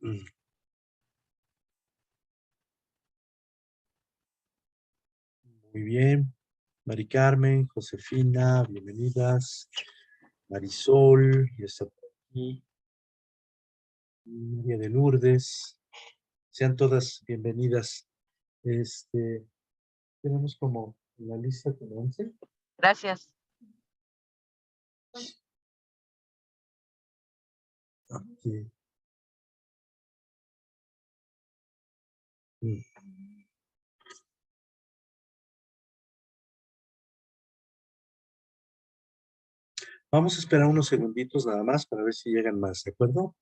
Muy bien. Mari Carmen, Josefina, bienvenidas. Marisol, ya está por aquí. María de Lourdes. Sean todas bienvenidas. Tenemos como la lista con 11. Gracias. Aquí. Vamos a esperar unos segunditos nada más para ver si llegan más, ¿de acuerdo?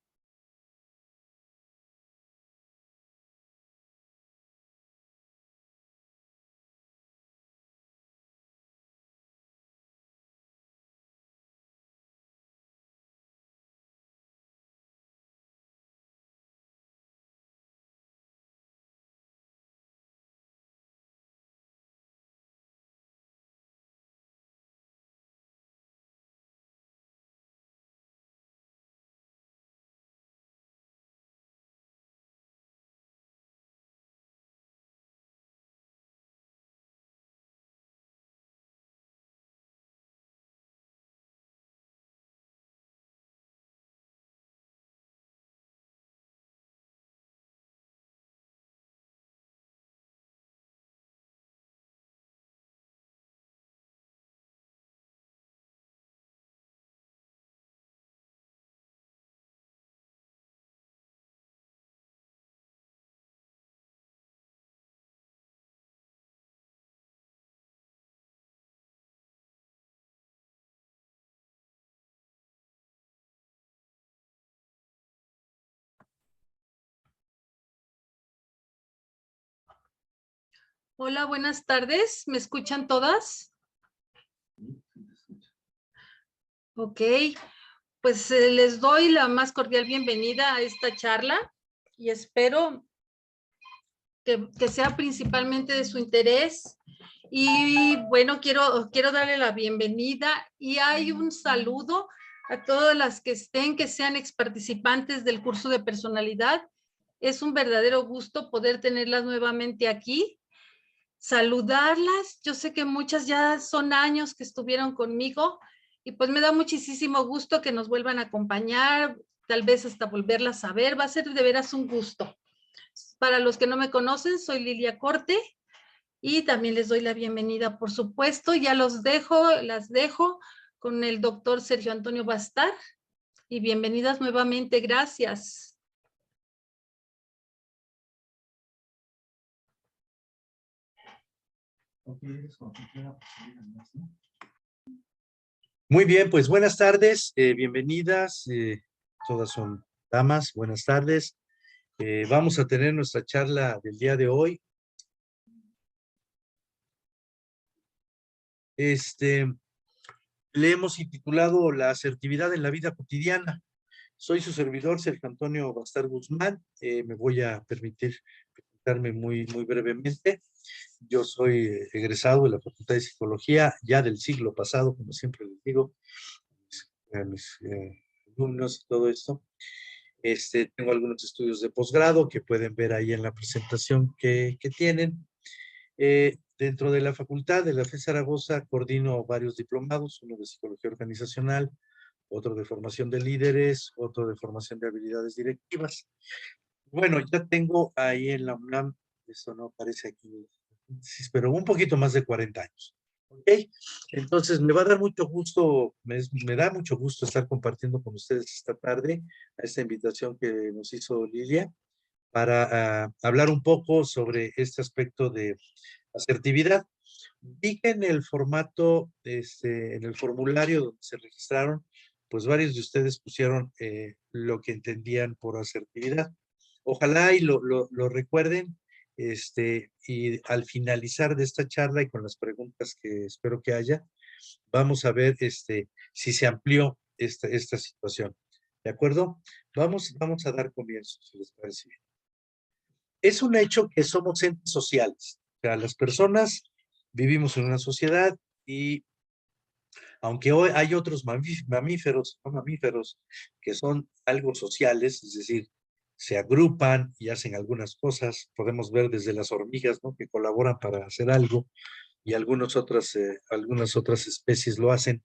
Hola, buenas tardes. ¿Me escuchan todas? Ok, pues les doy la más cordial bienvenida a esta charla y espero que sea principalmente de su interés. Y bueno, quiero darle la bienvenida y hay un saludo a todas las que estén, que sean exparticipantes del curso de personalidad. Es un verdadero gusto poder tenerlas nuevamente aquí. Saludarlas, yo sé que muchas ya son años que estuvieron conmigo y pues me da muchísimo gusto que nos vuelvan a acompañar, tal vez hasta volverlas a ver, va a ser de veras un gusto. Para los que no me conocen, soy Lilia Corte y también les doy la bienvenida, por supuesto, ya las dejo con el doctor Sergio Antonio Bastar y bienvenidas nuevamente, gracias. Muy bien, pues buenas tardes, bienvenidas, todas son damas, buenas tardes. Vamos a tener nuestra charla del día de hoy. Le hemos intitulado La asertividad en la vida cotidiana. Soy su servidor, Sergio Antonio Bastar Guzmán. Me voy a permitir presentarme muy brevemente. Yo soy egresado de la Facultad de Psicología, ya del siglo pasado, como siempre les digo, a mis alumnos y todo esto. Tengo algunos estudios de posgrado que pueden ver ahí en la presentación que tienen. Dentro de la facultad de la FE Zaragoza coordino varios diplomados, uno de psicología organizacional, otro de formación de líderes, otro de formación de habilidades directivas. Bueno, ya tengo ahí en la UNAM, eso no aparece aquí, pero un poquito más de 40 años. ¿Ok? Entonces, me va a dar mucho gusto, me da mucho gusto estar compartiendo con ustedes esta tarde a esta invitación que nos hizo Lilia para hablar un poco sobre este aspecto de asertividad. Vi que en el formato, en el formulario donde se registraron, pues varios de ustedes pusieron lo que entendían por asertividad. Ojalá y lo recuerden, y al finalizar de esta charla y con las preguntas que espero que haya, vamos a ver si se amplió esta situación. ¿De acuerdo? Vamos a dar comienzo, si les parece bien. Es un hecho que somos entes sociales. O sea, las personas vivimos en una sociedad y aunque hoy hay otros mamíferos, no mamíferos, que son algo sociales, es decir, se agrupan y hacen algunas cosas. Podemos ver desde las hormigas, ¿no? Que colaboran para hacer algo y algunas otras especies lo hacen.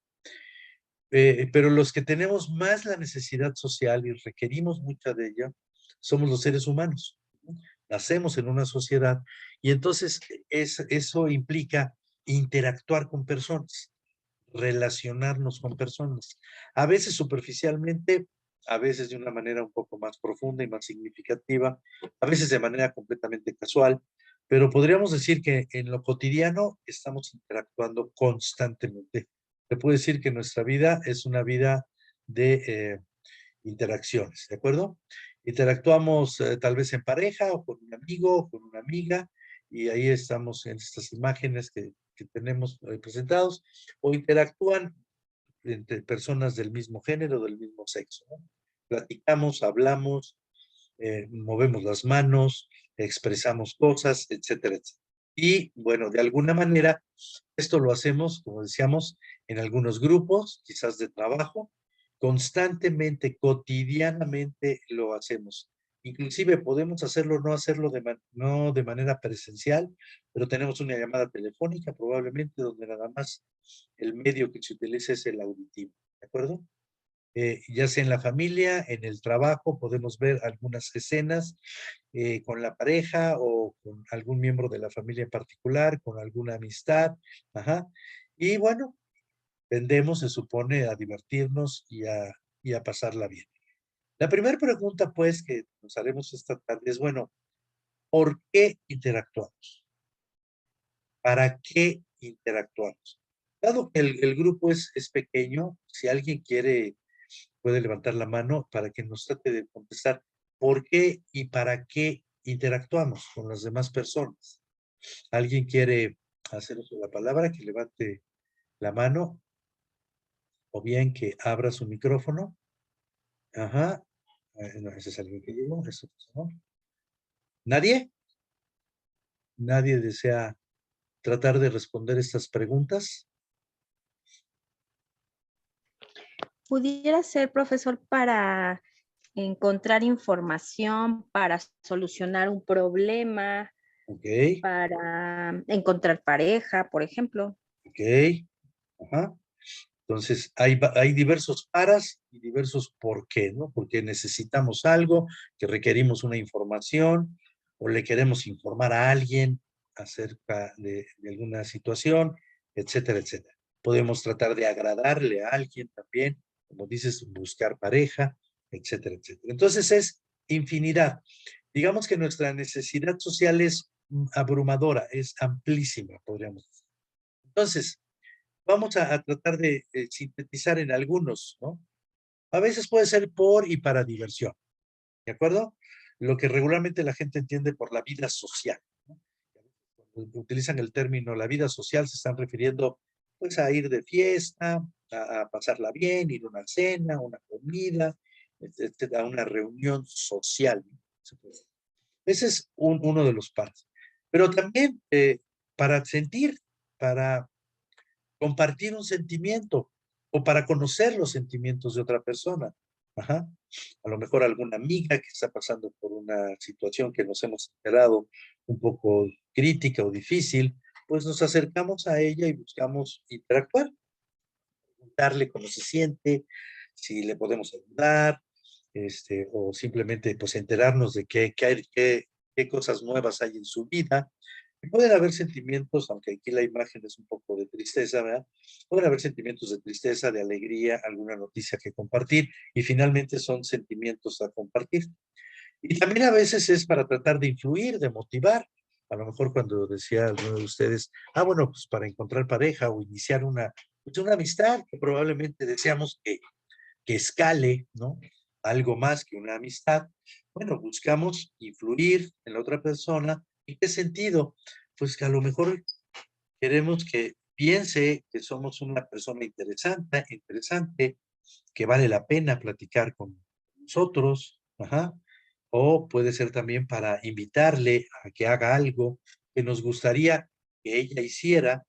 Pero los que tenemos más la necesidad social y requerimos mucha de ella, somos los seres humanos. Nacemos en una sociedad y entonces eso implica interactuar con personas, relacionarnos con personas, a veces superficialmente, a veces de una manera un poco más profunda y más significativa, a veces de manera completamente casual, pero podríamos decir que en lo cotidiano estamos interactuando constantemente. Te puedo decir que nuestra vida es una vida de interacciones, ¿de acuerdo? Interactuamos tal vez en pareja o con un amigo o con una amiga y ahí estamos en estas imágenes que tenemos presentados o interactúan entre personas del mismo género, del mismo sexo, ¿no? Platicamos, hablamos, movemos las manos, expresamos cosas, etcétera, etcétera. Y bueno, de alguna manera, esto lo hacemos, como decíamos, en algunos grupos, quizás de trabajo, constantemente, cotidianamente lo hacemos. Inclusive podemos hacerlo, no hacerlo no de manera presencial, pero tenemos una llamada telefónica probablemente donde nada más el medio que se utiliza es el auditivo, ¿de acuerdo? Ya sea en la familia, en el trabajo, podemos ver algunas escenas con la pareja o con algún miembro de la familia en particular, con alguna amistad, ajá. Y bueno, tendemos, se supone, a divertirnos y a pasarla bien. La primera pregunta, pues, que nos haremos esta tarde es, bueno, ¿por qué interactuamos? ¿Para qué interactuamos? Dado que el grupo es pequeño, si alguien quiere puede levantar la mano para que nos trate de contestar por qué y para qué interactuamos con las demás personas. ¿Alguien quiere hacer uso de la palabra? Que levante la mano o bien que abra su micrófono. Ajá. No, ese es alguien que llegó. Eso, ¿no? ¿Nadie? ¿Nadie desea tratar de responder estas preguntas? Pudiera ser, profesor, para encontrar información, para solucionar un problema, Ok, para encontrar pareja, por ejemplo. ok. Ajá. Entonces, hay diversos paras y diversos por qué, ¿no? Porque necesitamos algo, que requerimos una información, o le queremos informar a alguien acerca de alguna situación, etcétera, etcétera. Podemos tratar de agradarle a alguien también, como dices, buscar pareja, etcétera, etcétera. Entonces, es infinidad. Digamos que nuestra necesidad social es abrumadora, es amplísima, podríamos decir. Entonces, vamos a tratar de sintetizar en algunos, ¿no? A veces puede ser por y para diversión, ¿de acuerdo? Lo que regularmente la gente entiende por la vida social, ¿no? Cuando utilizan el término la vida social, se están refiriendo pues a ir de fiesta, a pasarla bien, ir a una cena, una comida, a una reunión social, ¿no? Ese es uno de los pares. Pero también para sentir, para compartir un sentimiento o para conocer los sentimientos de otra persona. Ajá. A lo mejor alguna amiga que está pasando por una situación que nos hemos enterado un poco crítica o difícil, pues nos acercamos a ella y buscamos interactuar, preguntarle cómo se siente, si le podemos ayudar, o simplemente pues enterarnos de qué cosas nuevas hay en su vida. Y pueden haber sentimientos, aunque aquí la imagen es un poco de tristeza, ¿verdad? Pueden haber sentimientos de tristeza, de alegría, alguna noticia que compartir y finalmente son sentimientos a compartir. Y también a veces es para tratar de influir, de motivar. A lo mejor cuando decía alguno de ustedes, bueno, pues para encontrar pareja o iniciar pues una amistad que probablemente deseamos que escale, ¿no? Algo más que una amistad. Bueno, buscamos influir en la otra persona. ¿En qué sentido? Pues que a lo mejor queremos que piense que somos una persona interesante, que vale la pena platicar con nosotros, ajá. O puede ser también para invitarle a que haga algo que nos gustaría que ella hiciera,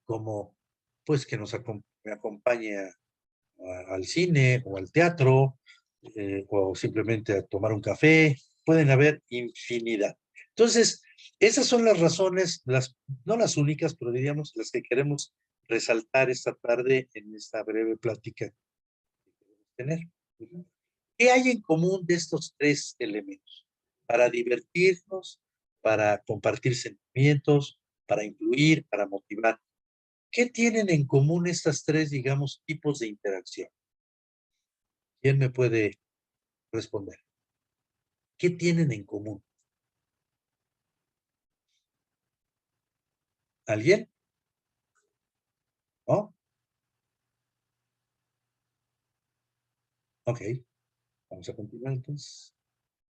como pues que me acompañe al cine o al teatro, o simplemente a tomar un café. Pueden haber infinidad. Entonces, esas son las razones, no las únicas, pero diríamos las que queremos resaltar esta tarde en esta breve plática que queremos tener. ¿Qué hay en común de estos tres elementos? Para divertirnos, para compartir sentimientos, para incluir, para motivar. ¿Qué tienen en común estas tres, digamos, tipos de interacción? ¿Quién me puede responder? ¿Qué tienen en común? ¿Alguien? ¿No? Ok, vamos a continuar entonces.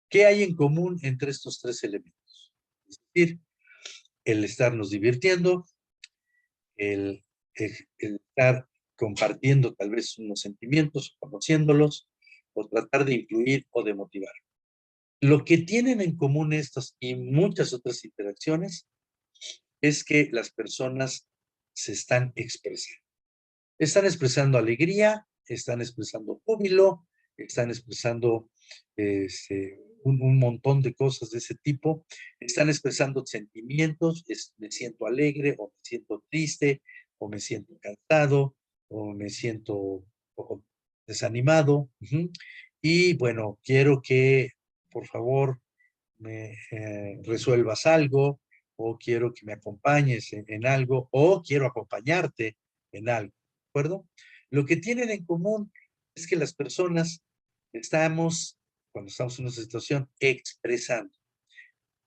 ¿Qué hay en común entre estos tres elementos? Es decir, el estarnos divirtiendo, el, el estar compartiendo tal vez unos sentimientos, conociéndolos, o tratar de influir o de motivar. Lo que tienen en común estas y muchas otras interacciones es que las personas se están expresando. Están expresando alegría, están expresando júbilo, están expresando un montón de cosas de ese tipo, están expresando sentimientos, me siento alegre o me siento triste o me siento cansado o me siento un poco desanimado. Y bueno, quiero que por favor me resuelvas algo o quiero que me acompañes en algo o quiero acompañarte en algo, ¿de acuerdo? Lo que tienen en común es que las personas estamos, cuando estamos en una situación, expresando.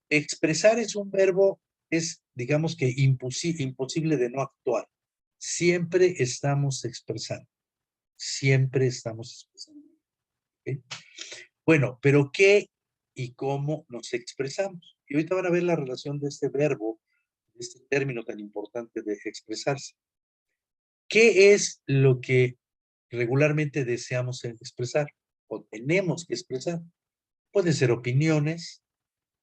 Expresar es un verbo, es digamos que imposible de no actuar. Siempre estamos expresando, siempre estamos expresando. ¿Okay? Bueno, pero ¿qué y cómo nos expresamos? Y ahorita van a ver la relación de este verbo, de este término tan importante de expresarse. ¿Qué es lo que regularmente deseamos expresar o tenemos que expresar? Pueden ser opiniones,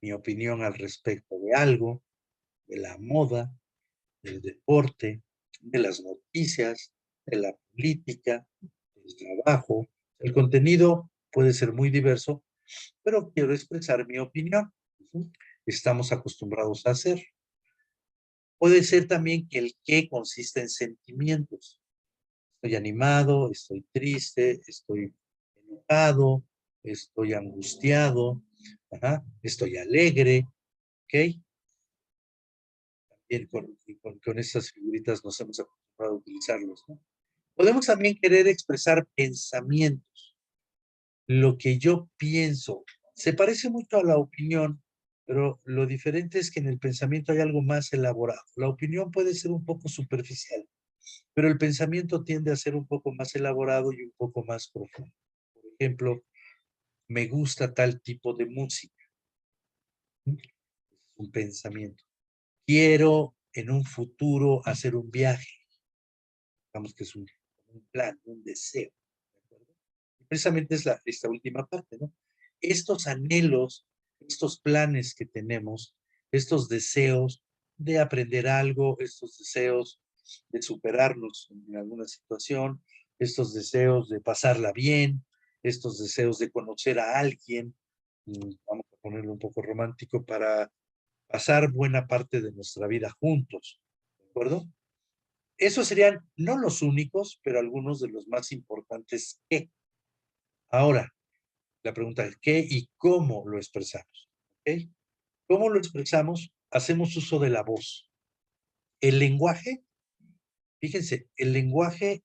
mi opinión al respecto de algo, de la moda, del deporte, de las noticias, de la política, del trabajo. El contenido puede ser muy diverso, pero quiero expresar mi opinión. Estamos acostumbrados a hacer. Puede ser también que el qué consiste en sentimientos. Estoy animado, estoy triste, estoy enojado, estoy angustiado, estoy alegre, ¿ok? Bien, con estas figuritas nos hemos acostumbrado a utilizarlos, ¿no? Podemos también querer expresar pensamientos, lo que yo pienso. Se parece mucho a la opinión, pero lo diferente es que en el pensamiento hay algo más elaborado. La opinión puede ser un poco superficial, pero el pensamiento tiende a ser un poco más elaborado y un poco más profundo. Por ejemplo, me gusta tal tipo de música. Es un pensamiento. Quiero en un futuro hacer un viaje. Digamos que es un plan, un deseo. ¿De acuerdo? Y precisamente es esta última parte, ¿no? Estos anhelos, estos planes que tenemos, estos deseos de aprender algo, estos deseos de superarnos en alguna situación, estos deseos de pasarla bien, estos deseos de conocer a alguien, vamos a ponerlo un poco romántico, para pasar buena parte de nuestra vida juntos, ¿de acuerdo? Esos serían no los únicos, pero algunos de los más importantes que. Ahora, la pregunta es ¿qué y cómo lo expresamos? ¿Ok? ¿Cómo lo expresamos? Hacemos uso de la voz. El lenguaje, fíjense, el lenguaje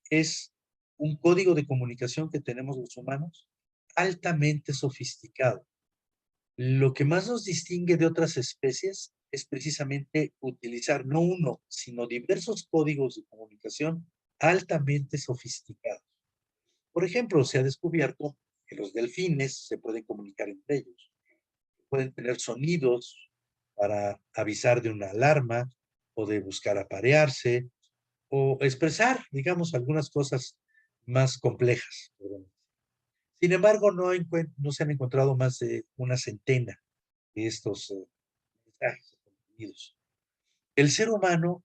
es un código de comunicación que tenemos los humanos altamente sofisticado. Lo que más nos distingue de otras especies es precisamente utilizar no uno, sino diversos códigos de comunicación altamente sofisticados. Por ejemplo, se ha descubierto que los delfines se pueden comunicar entre ellos. Pueden tener sonidos para avisar de una alarma o de buscar aparearse o expresar, digamos, algunas cosas más complejas. Sin embargo, no se han encontrado más de una centena de estos mensajes contenidos. El ser humano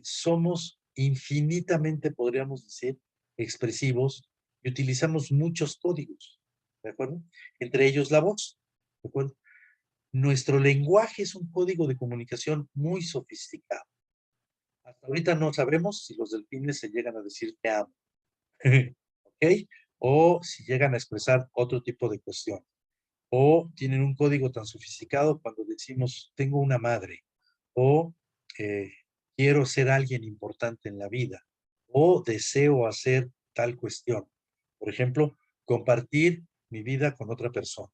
somos infinitamente, podríamos decir, expresivos y utilizamos muchos códigos, ¿de acuerdo? Entre ellos la voz, ¿de acuerdo? Nuestro lenguaje es un código de comunicación muy sofisticado. Hasta ahorita no sabemos si los delfines se llegan a decir te amo, ¿ok? O si llegan a expresar otro tipo de cuestión. O tienen un código tan sofisticado cuando decimos tengo una madre, o eh, quiero ser alguien importante en la vida, o deseo hacer tal cuestión. Por ejemplo, compartir mi vida con otra persona.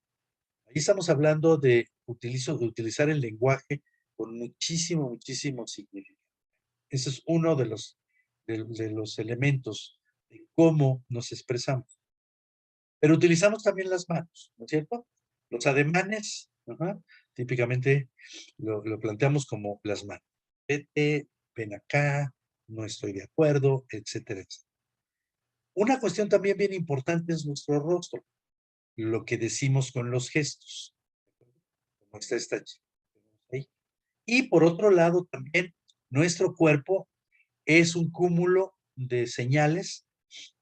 Ahí estamos hablando de utilizar el lenguaje con muchísimo, muchísimo significado. Ese es uno de los elementos de cómo nos expresamos. Pero utilizamos también las manos, ¿no es cierto? Los ademanes, ajá, típicamente lo planteamos como las manos. Vete, ven acá, no estoy de acuerdo, etcétera, etcétera. Una cuestión también bien importante es nuestro rostro, lo que decimos con los gestos, como está esta chica ahí. Y por otro lado también, nuestro cuerpo es un cúmulo de señales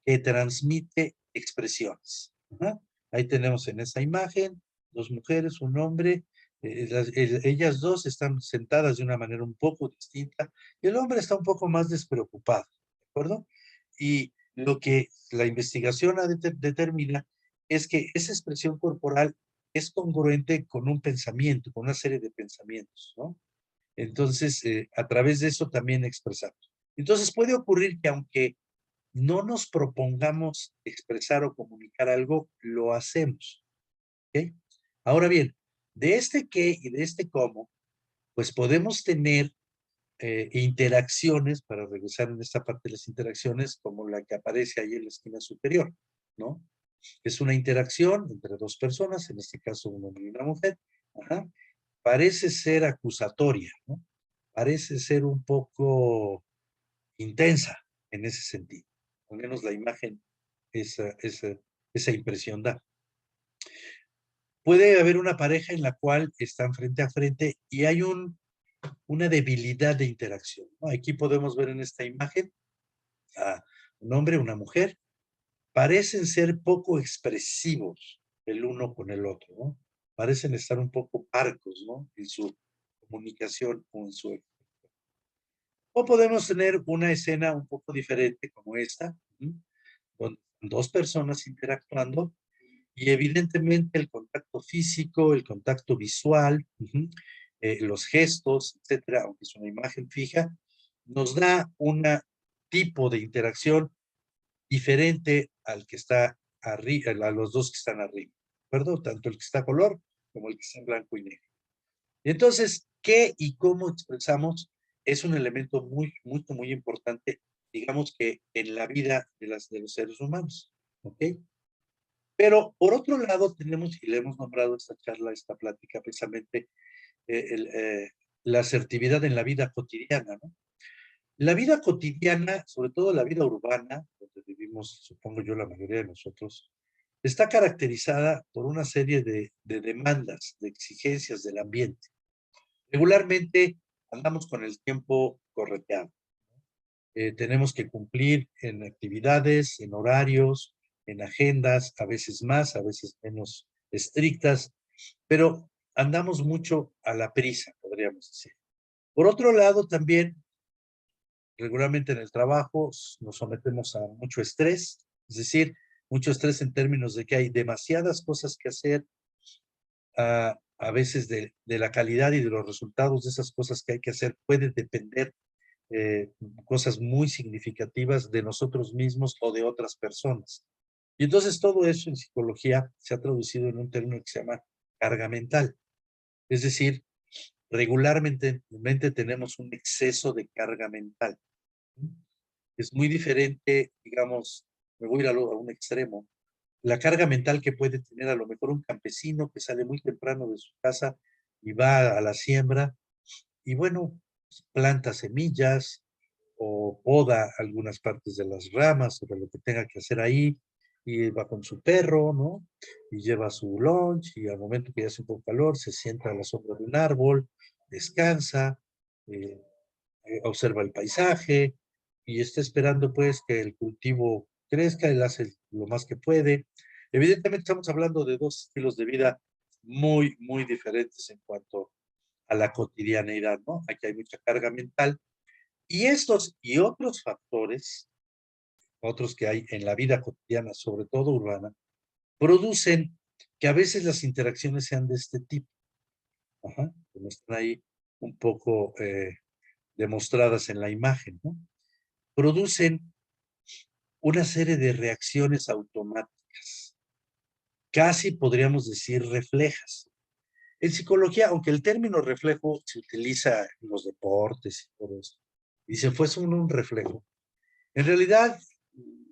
que transmite expresiones. Ajá. Ahí tenemos en esta imagen dos mujeres, un hombre. Ellas dos están sentadas de una manera un poco distinta y el hombre está un poco más despreocupado, ¿de acuerdo? Y lo que la investigación determina es que esa expresión corporal es congruente con un pensamiento, con una serie de pensamientos, ¿no? Entonces, a través de eso también expresamos. Entonces, puede ocurrir que aunque no nos propongamos expresar o comunicar algo, lo hacemos. ¿Ok? Ahora bien, de este qué y de este cómo, pues podemos tener interacciones, para regresar en esta parte de las interacciones, como la que aparece ahí en la esquina superior, ¿no? Es una interacción entre dos personas, en este caso un hombre y una mujer. Ajá. Parece ser acusatoria, ¿no? Parece ser un poco intensa en ese sentido. Al menos la imagen, esa impresión da. Puede haber una pareja en la cual están frente a frente y hay una debilidad de interacción, ¿no? Aquí podemos ver en esta imagen a un hombre, una mujer, parecen ser poco expresivos el uno con el otro, ¿no? Parecen estar un poco parcos, ¿no? En su comunicación o en su... O podemos tener una escena un poco diferente como esta, con dos personas interactuando y evidentemente el contacto físico, el contacto visual, los gestos, etcétera, aunque es una imagen fija, nos da un tipo de interacción diferente al que está arriba, a los dos que están arriba, ¿de acuerdo? Tanto el que está a color como el que está en blanco y negro. Entonces, ¿qué y cómo expresamos? Es un elemento muy, muy, muy importante, digamos que en la vida de los seres humanos, ¿ok? Pero por otro lado tenemos, y le hemos nombrado esta charla, esta plática, precisamente la asertividad en la vida cotidiana, ¿no? La vida cotidiana, sobre todo la vida urbana, donde vivimos, supongo yo, la mayoría de nosotros, está caracterizada por una serie de demandas, de exigencias del ambiente. Regularmente andamos con el tiempo correteado. Tenemos que cumplir en actividades, en horarios, en agendas, a veces más, a veces menos estrictas, pero andamos mucho a la prisa, podríamos decir. Por otro lado, también, regularmente en el trabajo nos sometemos a mucho estrés, es decir, mucho estrés en términos de que hay demasiadas cosas que hacer, a veces de la calidad y de los resultados de esas cosas que hay que hacer puede depender cosas muy significativas de nosotros mismos o de otras personas. Y entonces todo eso en psicología se ha traducido en un término que se llama carga mental. Es decir, regularmente tenemos un exceso de carga mental. Es muy diferente, digamos, me voy a ir a un extremo, la carga mental que puede tener a lo mejor un campesino que sale muy temprano de su casa y va a la siembra y bueno, planta semillas o poda algunas partes de las ramas sobre lo que tenga que hacer ahí y va con su perro, ¿no? Y lleva su lunch y al momento que ya hace un poco calor se sienta a la sombra de un árbol, descansa, eh, observa el paisaje y está esperando pues que el cultivo crezca, él hace lo más que puede. Evidentemente estamos hablando de dos estilos de vida muy, muy diferentes en cuanto a la cotidianeidad, ¿no? Aquí hay mucha carga mental. Y estos y otros factores, otros que hay en la vida cotidiana, sobre todo urbana, producen que a veces las interacciones sean de este tipo. Ajá, como están ahí un poco demostradas en la imagen, ¿no? Producen una serie de reacciones automáticas, casi podríamos decir reflejas. En psicología, aunque el término reflejo se utiliza en los deportes y todo eso, y se fue un reflejo, en realidad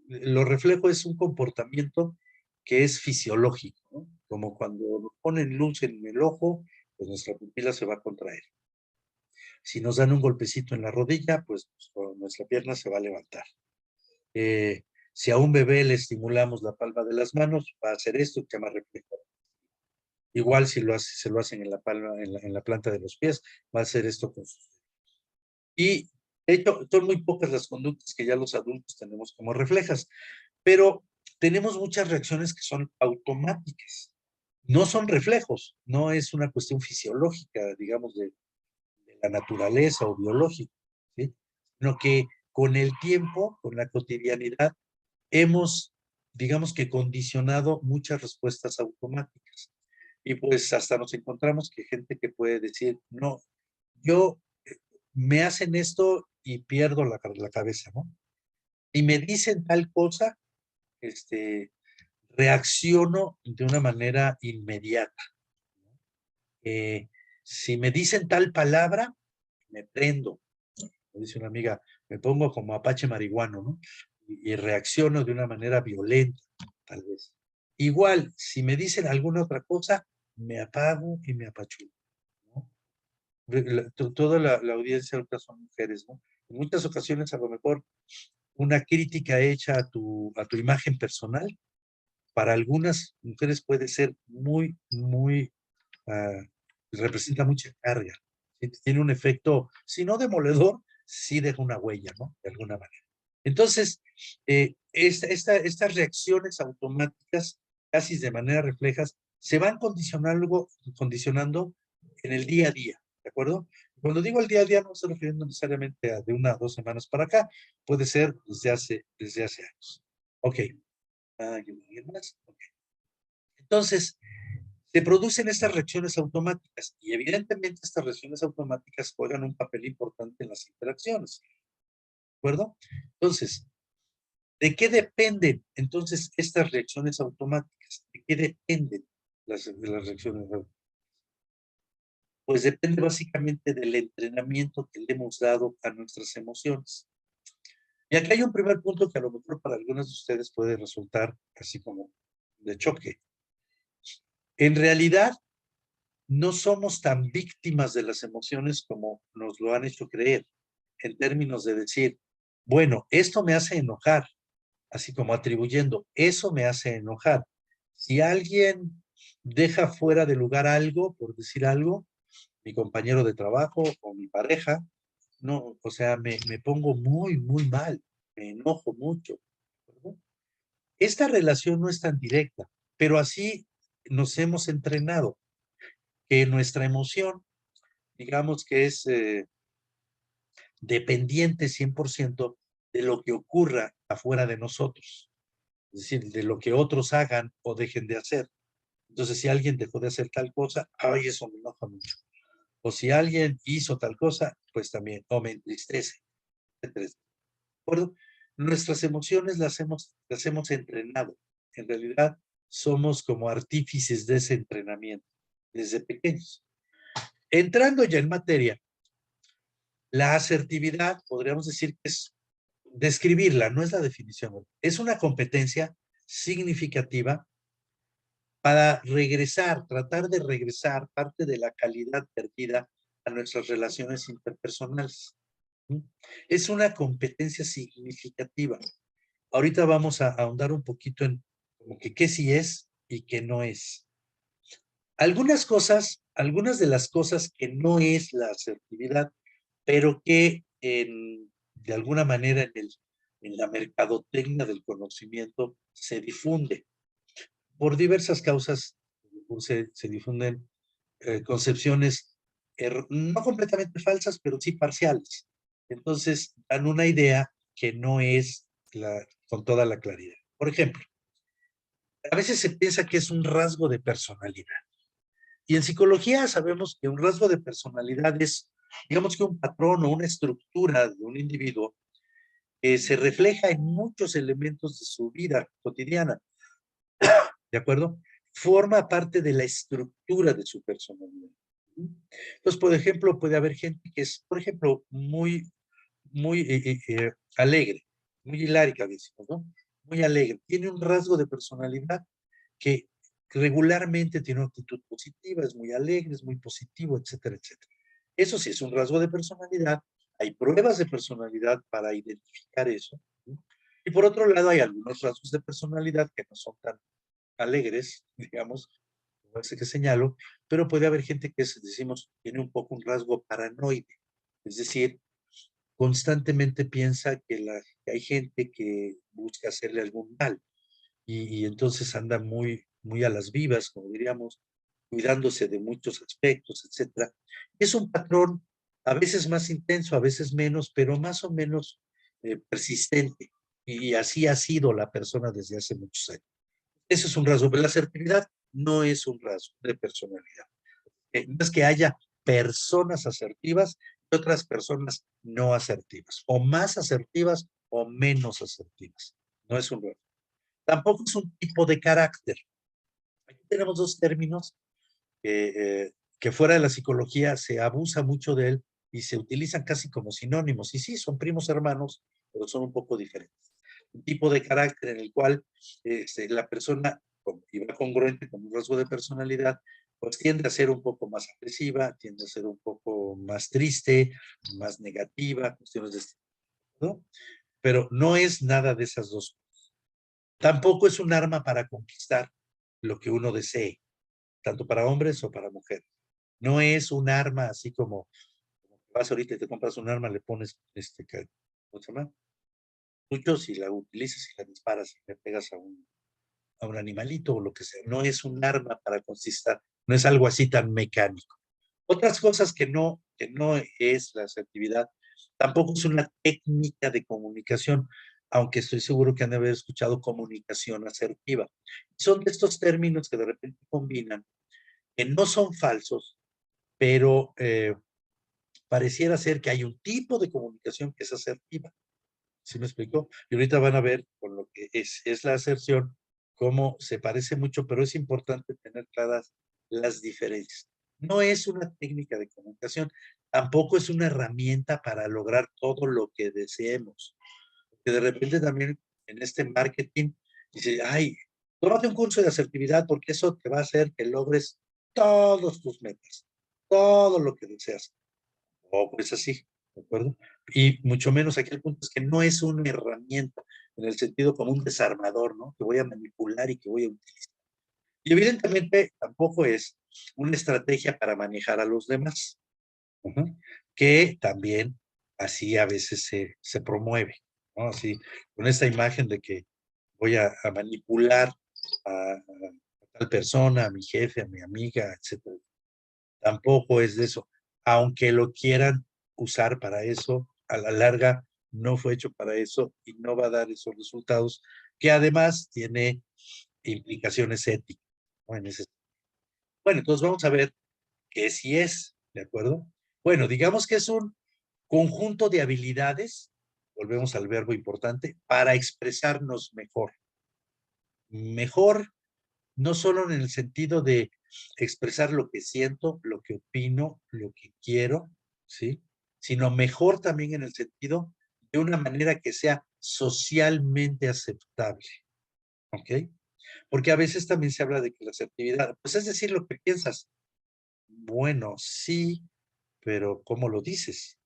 lo reflejo es un comportamiento que es fisiológico, ¿no? Como cuando nos ponen luz en el ojo, pues nuestra pupila se va a contraer. Si nos dan un golpecito en la rodilla, pues nuestra pierna se va a levantar. Si a un bebé le estimulamos la palma de las manos, va a hacer esto que se llama reflejo. Igual si se lo hacen en la palma, en la planta de los pies, va a hacer esto con sus. Y de hecho, son muy pocas las conductas que ya los adultos tenemos como reflejas, pero tenemos muchas reacciones que son automáticas. No son reflejos, no es una cuestión fisiológica, digamos, de la naturaleza o biológica, ¿sí? Sino que con el tiempo, con la cotidianidad, hemos, digamos que condicionado muchas respuestas automáticas. Y pues hasta nos encontramos que gente que puede decir, no, yo me hacen esto y pierdo la cabeza, ¿no? Y me dicen tal cosa, reacciono de una manera inmediata. Eh, si me dicen tal palabra, me prendo. Me dice una amiga, me pongo como apache marihuano, ¿no? Y reacciono de una manera violenta, tal vez. Igual, si me dicen alguna otra cosa, me apago y me apachurro, ¿no? Toda la audiencia ahorita son mujeres, ¿no? En muchas ocasiones, a lo mejor, una crítica hecha a tu imagen personal, para algunas mujeres puede ser muy, muy, uh, representa mucha carga. Tiene un efecto, si no demoledor, sí deja una huella, ¿no? De alguna manera. Entonces, estas reacciones automáticas, casi de manera reflejas, se van condicionando en el día a día, ¿de acuerdo? Cuando digo el día a día, no estoy refiriendo necesariamente a de 1 a 2 semanas para acá, puede ser desde hace años. Ok. ¿Alguien más? Okay. Entonces, se producen estas reacciones automáticas y evidentemente estas reacciones automáticas juegan un papel importante en las interacciones, ¿de acuerdo? Entonces, ¿de qué dependen entonces estas reacciones automáticas? ¿De qué dependen las reacciones automáticas? Pues depende básicamente del entrenamiento que le hemos dado a nuestras emociones. Y aquí hay un primer punto que a lo mejor para algunos de ustedes puede resultar así como de choque. En realidad, no somos tan víctimas de las emociones como nos lo han hecho creer, en términos de decir, bueno, esto me hace enojar, así como atribuyendo, eso me hace enojar. Si alguien deja fuera de lugar algo, por decir algo, mi compañero de trabajo o mi pareja, no, o sea, me pongo muy, muy mal, me enojo mucho. ¿Verdad? Esta relación no es tan directa, pero así nos hemos entrenado, que nuestra emoción, digamos que es dependiente 100% de lo que ocurra afuera de nosotros, es decir, de lo que otros hagan o dejen de hacer. Entonces, si alguien dejó de hacer tal cosa, ay, eso me enoja mucho. O si alguien hizo tal cosa, pues también, o me entristece, etcétera. ¿De acuerdo? Nuestras emociones las hemos entrenado. En realidad, somos como artífices de ese entrenamiento desde pequeños. Entrando ya en materia, la asertividad, podríamos decir que es describirla, no es la definición, es una competencia significativa para regresar, tratar de regresar parte de la calidad perdida a nuestras relaciones interpersonales. Es una competencia significativa. Ahorita vamos a ahondar un poquito en como que qué sí es y qué no es. Algunas de las cosas que no es la asertividad, pero que de alguna manera en la mercadotecnia del conocimiento se difunde. Por diversas causas se difunden concepciones no completamente falsas, pero sí parciales. Entonces, dan una idea que no es con toda la claridad. Por ejemplo, a veces se piensa que es un rasgo de personalidad. Y en psicología sabemos que un rasgo de personalidad es, digamos que un patrón o una estructura de un individuo que se refleja en muchos elementos de su vida cotidiana, ¿de acuerdo? Forma parte de la estructura de su personalidad. Entonces, por ejemplo, puede haber gente que es, por ejemplo, muy alegre, muy hilárica, decimos, ¿no? Muy alegre. Tiene un rasgo de personalidad que regularmente tiene una actitud positiva, es muy alegre, es muy positivo, etcétera, etcétera. Eso sí es un rasgo de personalidad. Hay pruebas de personalidad para identificar eso, ¿no? Y por otro lado, hay algunos rasgos de personalidad que no son tan alegres, digamos, como ese que señalo, pero puede haber gente que, decimos, tiene un poco un rasgo paranoide. Es decir, constantemente piensa que hay gente que busca hacerle algún mal y entonces anda muy a las vivas, como diríamos, cuidándose de muchos aspectos, etcétera. Es un patrón a veces más intenso, a veces menos, pero más o menos persistente. Y así ha sido la persona desde hace muchos años. Eso es un rasgo, pero la asertividad no es un rasgo de personalidad. No es que haya personas asertivas y otras personas no asertivas, o más asertivas o menos asertivas. No es un rasgo. Tampoco es un tipo de carácter. Aquí tenemos dos términos que fuera de la psicología se abusa mucho de él y se utilizan casi como sinónimos. Y sí, son primos hermanos, pero son un poco diferentes. Un tipo de carácter en el cual la persona, y va congruente con un rasgo de personalidad, pues tiende a ser un poco más agresiva, tiende a ser un poco más triste, más negativa, cuestiones de este tipo, ¿no? Pero no es nada de esas dos. Tampoco es un arma para conquistar lo que uno desee, tanto para hombres o para mujeres. No es un arma así como vas ahorita y te compras un arma, le pones ¿cómo se llama? Muchos y la utilizas y la disparas y le pegas a un animalito o lo que sea. No es un arma para conquistar, no es algo así tan mecánico. Otras cosas que no es la asertividad, tampoco es una técnica de comunicación, aunque estoy seguro que han de haber escuchado comunicación asertiva. Son de estos términos que de repente combinan, que no son falsos, pero pareciera ser que hay un tipo de comunicación que es asertiva. ¿Sí me explicó? Y ahorita van a ver con lo que es la aserción, cómo se parece mucho, pero es importante tener claras las diferencias. No es una técnica de comunicación, tampoco es una herramienta para lograr todo lo que deseemos. Que de repente también en este marketing dice, ay, tómate un curso de asertividad porque eso te va a hacer que logres todos tus metas, todo lo que deseas. O pues así, ¿de acuerdo? Y mucho menos aquí el punto es que no es una herramienta en el sentido como un desarmador, ¿no? Que voy a manipular y que voy a utilizar. Y evidentemente tampoco es una estrategia para manejar a los demás, uh-huh, que también así a veces se promueve, ¿no? Así, con esta imagen de que voy a manipular a tal persona, a mi jefe, a mi amiga, etcétera. Tampoco es de eso. Aunque lo quieran usar para eso, a la larga no fue hecho para eso y no va a dar esos resultados, que además tiene implicaciones éticas, ¿no? Bueno, entonces vamos a ver qué sí es, ¿de acuerdo? Bueno, digamos que es un conjunto de habilidades, volvemos al verbo importante, para expresarnos mejor. Mejor no solo en el sentido de expresar lo que siento, lo que opino, lo que quiero, ¿sí? Sino mejor también en el sentido de una manera que sea socialmente aceptable, ¿ok? Porque a veces también se habla de que la asertividad, pues es decir lo que piensas. Bueno, sí, pero ¿cómo lo dices?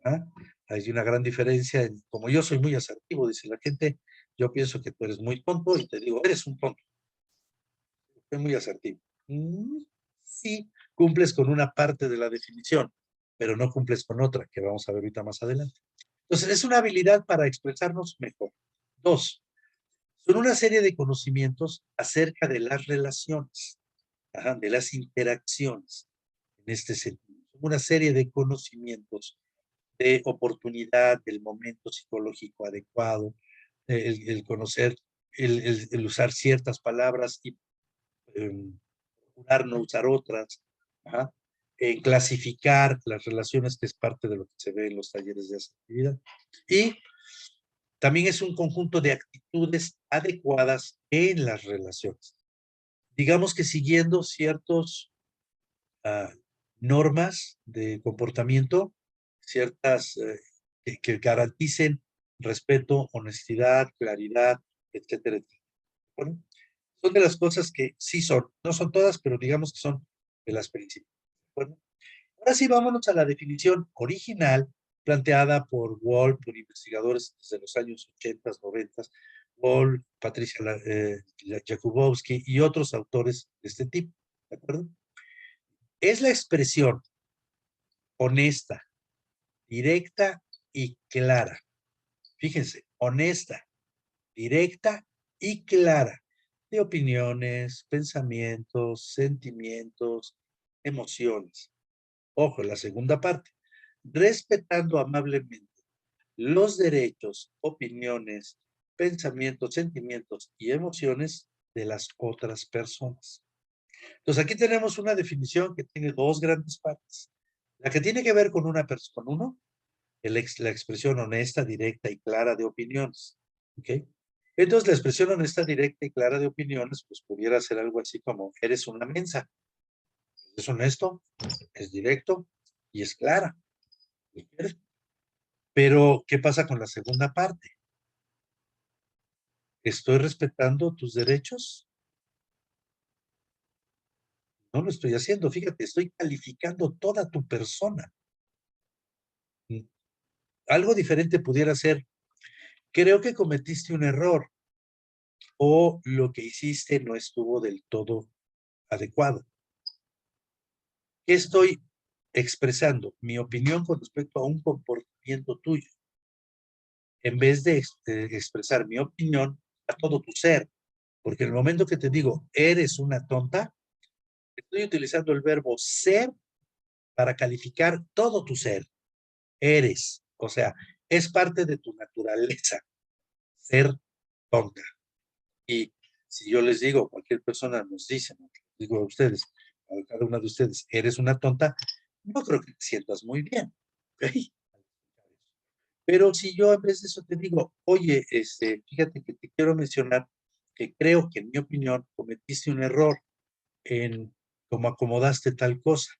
¿Ah? Hay una gran diferencia en, como yo soy muy asertivo, dice la gente, yo pienso que tú eres muy tonto y te digo, eres un tonto. Es muy asertivo. Sí, cumples con una parte de la definición, pero no cumples con otra, que vamos a ver ahorita más adelante. Entonces, es una habilidad para expresarnos mejor. 2, son una serie de conocimientos acerca de las relaciones, ajá, de las interacciones, en este sentido. Son una serie de conocimientos de oportunidad, del momento psicológico adecuado, el conocer, el usar ciertas palabras y procurar no usar otras, ajá, clasificar las relaciones, que es parte de lo que se ve en los talleres de asertividad. Y también es un conjunto de actitudes adecuadas en las relaciones. Digamos que siguiendo ciertos normas de comportamiento, ciertas que garanticen respeto, honestidad, claridad, etcétera, etcétera. Bueno, son de las cosas que sí son, no son todas, pero digamos que son de las principales. Bueno, ahora sí, vámonos a la definición original planteada por Wall, por investigadores desde los años 80, 90, Wall, Patricia Jakubowski y otros autores de este tipo, ¿de acuerdo? Es la expresión honesta, directa y clara. Fíjense, honesta, directa y clara de opiniones, pensamientos, sentimientos, emociones. Ojo, la segunda parte, respetando amablemente los derechos, opiniones, pensamientos, sentimientos y emociones de las otras personas. Entonces aquí tenemos una definición que tiene dos grandes partes. La que tiene que ver con una persona, con uno, la expresión honesta, directa y clara de opiniones. ¿Ok? Entonces la expresión honesta, directa y clara de opiniones, pues pudiera ser algo así como, eres una mensa. Es honesto, es directo y es clara. Pero, ¿qué pasa con la segunda parte? ¿Estoy respetando tus derechos? No lo estoy haciendo, fíjate, estoy calificando toda tu persona. Algo diferente pudiera ser, creo que cometiste un error o lo que hiciste no estuvo del todo adecuado. ¿Qué estoy expresando? Mi opinión con respecto a un comportamiento tuyo, en vez de expresar mi opinión a todo tu ser. Porque en el momento que te digo, eres una tonta, estoy utilizando el verbo ser para calificar todo tu ser. Eres, o sea, es parte de tu naturaleza ser tonta. Y si yo les digo, cualquier persona nos dice, ¿no? Digo a ustedes, a cada una de ustedes, eres una tonta, no creo que te sientas muy bien. ¿Okay? Pero si yo en vez de eso te digo, oye, fíjate que te quiero mencionar que creo que en mi opinión cometiste un error en cómo acomodaste tal cosa.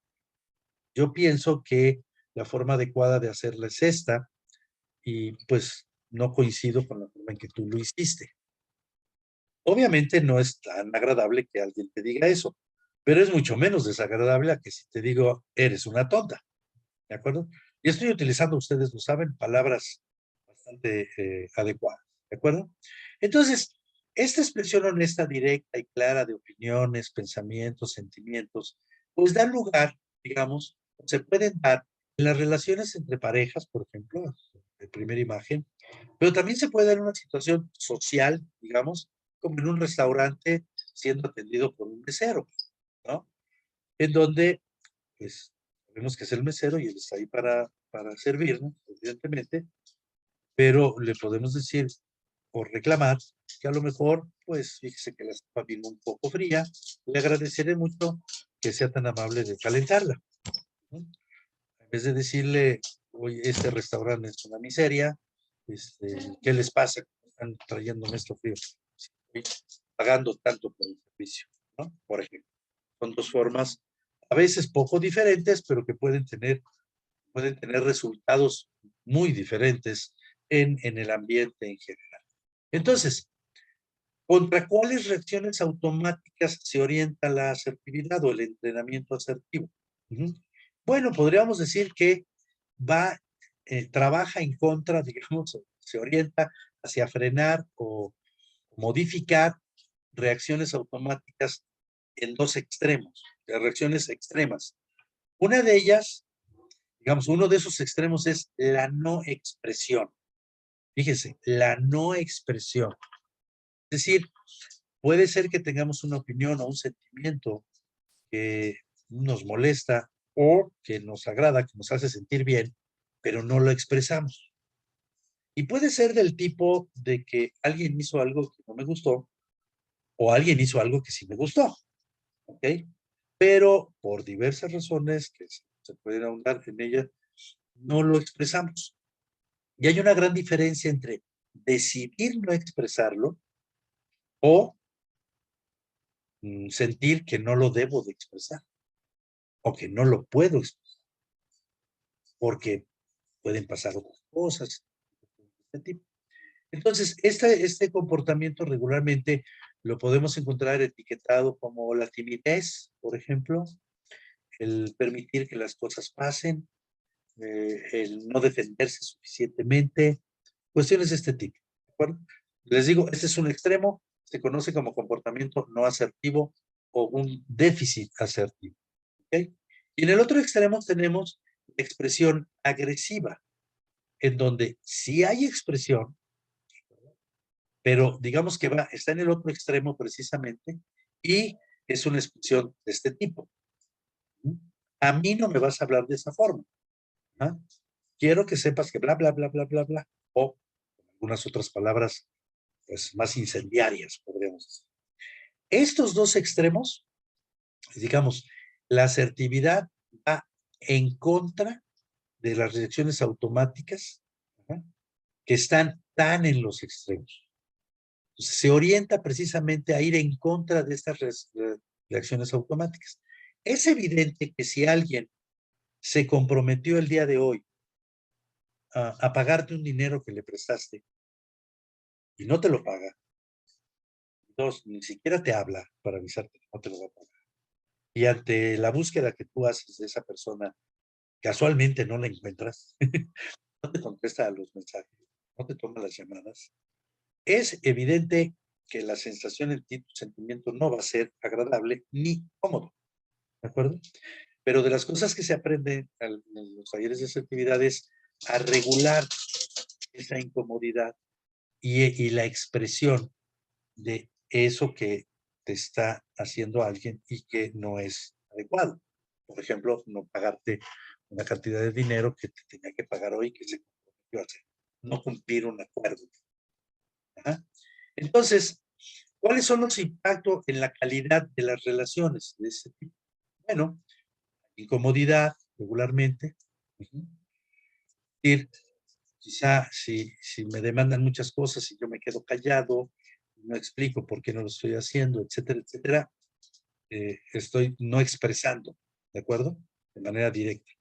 Yo pienso que la forma adecuada de hacerla es esta y pues no coincido con la forma en que tú lo hiciste. Obviamente no es tan agradable que alguien te diga eso, pero es mucho menos desagradable a que si te digo, eres una tonta, ¿de acuerdo? Y estoy utilizando, ustedes lo saben, palabras bastante adecuadas, ¿de acuerdo? Entonces, esta expresión honesta, directa y clara de opiniones, pensamientos, sentimientos, pues da lugar, digamos, se pueden dar en las relaciones entre parejas, por ejemplo, de primera imagen, pero también se puede dar en una situación social, digamos, como en un restaurante siendo atendido por un mesero, ¿no? En donde, pues, sabemos que es el mesero y él está ahí para servirnos, evidentemente, pero le podemos decir o reclamar que a lo mejor, pues, fíjese que la sopa vino un poco fría, le agradeceré mucho que sea tan amable de calentarla, ¿no? En vez de decirle, oye, este restaurante es una miseria, ¿qué les pasa? Están trayéndome esto frío. Estoy pagando tanto por el servicio, ¿no? Por ejemplo. Son dos formas, a veces poco diferentes, pero que pueden tener resultados muy diferentes en el ambiente en general. Entonces, ¿contra cuáles reacciones automáticas se orienta la asertividad o el entrenamiento asertivo? Bueno, podríamos decir que trabaja en contra, digamos, se orienta hacia frenar o modificar reacciones automáticas en dos extremos, de reacciones extremas. Una de ellas, Digamos, uno de esos extremos es la no expresión. Fíjese, la no expresión. Es decir, puede ser que tengamos una opinión o un sentimiento que nos molesta o que nos agrada, que nos hace sentir bien, pero no lo expresamos. Y puede ser del tipo de que alguien hizo algo que no me gustó o alguien hizo algo que sí me gustó, ¿ok? Pero por diversas razones que se pueden ahondar en ellas, no lo expresamos. Y hay una gran diferencia entre decidir no expresarlo o sentir que no lo debo de expresar o que no lo puedo expresar, porque pueden pasar otras cosas de este tipo. Entonces, este comportamiento regularmente lo podemos encontrar etiquetado como la timidez, por ejemplo, el permitir que las cosas pasen, el no defenderse suficientemente, cuestiones de este tipo. ¿De acuerdo? Les digo, este es un extremo, se conoce como comportamiento no asertivo o un déficit asertivo. ¿Okay? Y en el otro extremo tenemos expresión agresiva, en donde sí hay expresión, pero digamos que está en el otro extremo precisamente y es una expresión de este tipo. A mí no me vas a hablar de esa forma. ¿Ah? Quiero que sepas que bla, bla, bla, bla, bla, bla. O algunas otras palabras pues, más incendiarias, podríamos decir. Estos dos extremos, digamos, la asertividad va en contra de las reacciones automáticas, ¿verdad?, que están tan en los extremos. Entonces, se orienta precisamente a ir en contra de estas reacciones automáticas. Es evidente que si alguien se comprometió el día de hoy a pagarte un dinero que le prestaste y no te lo paga, entonces ni siquiera te habla para avisarte que no te lo va a pagar. Y ante la búsqueda que tú haces de esa persona, casualmente no la encuentras, no te contesta a los mensajes, no te toma las llamadas, es evidente que la sensación en ti, tu sentimiento no va a ser agradable ni cómodo, ¿de acuerdo? Pero de las cosas que se aprenden en los talleres de asertividad es a regular esa incomodidad y la expresión de eso que te está haciendo alguien y que no es adecuado. Por ejemplo, no pagarte una cantidad de dinero que te tenía que pagar hoy que se comprometió a hacer. No cumplir un acuerdo. Ajá. Entonces, ¿cuáles son los impactos en la calidad de las relaciones de ese tipo? Bueno, incomodidad regularmente. Decir, quizá si me demandan muchas cosas y yo me quedo callado, no explico por qué no lo estoy haciendo, etcétera, etcétera, estoy no expresando, ¿de acuerdo? De manera directa.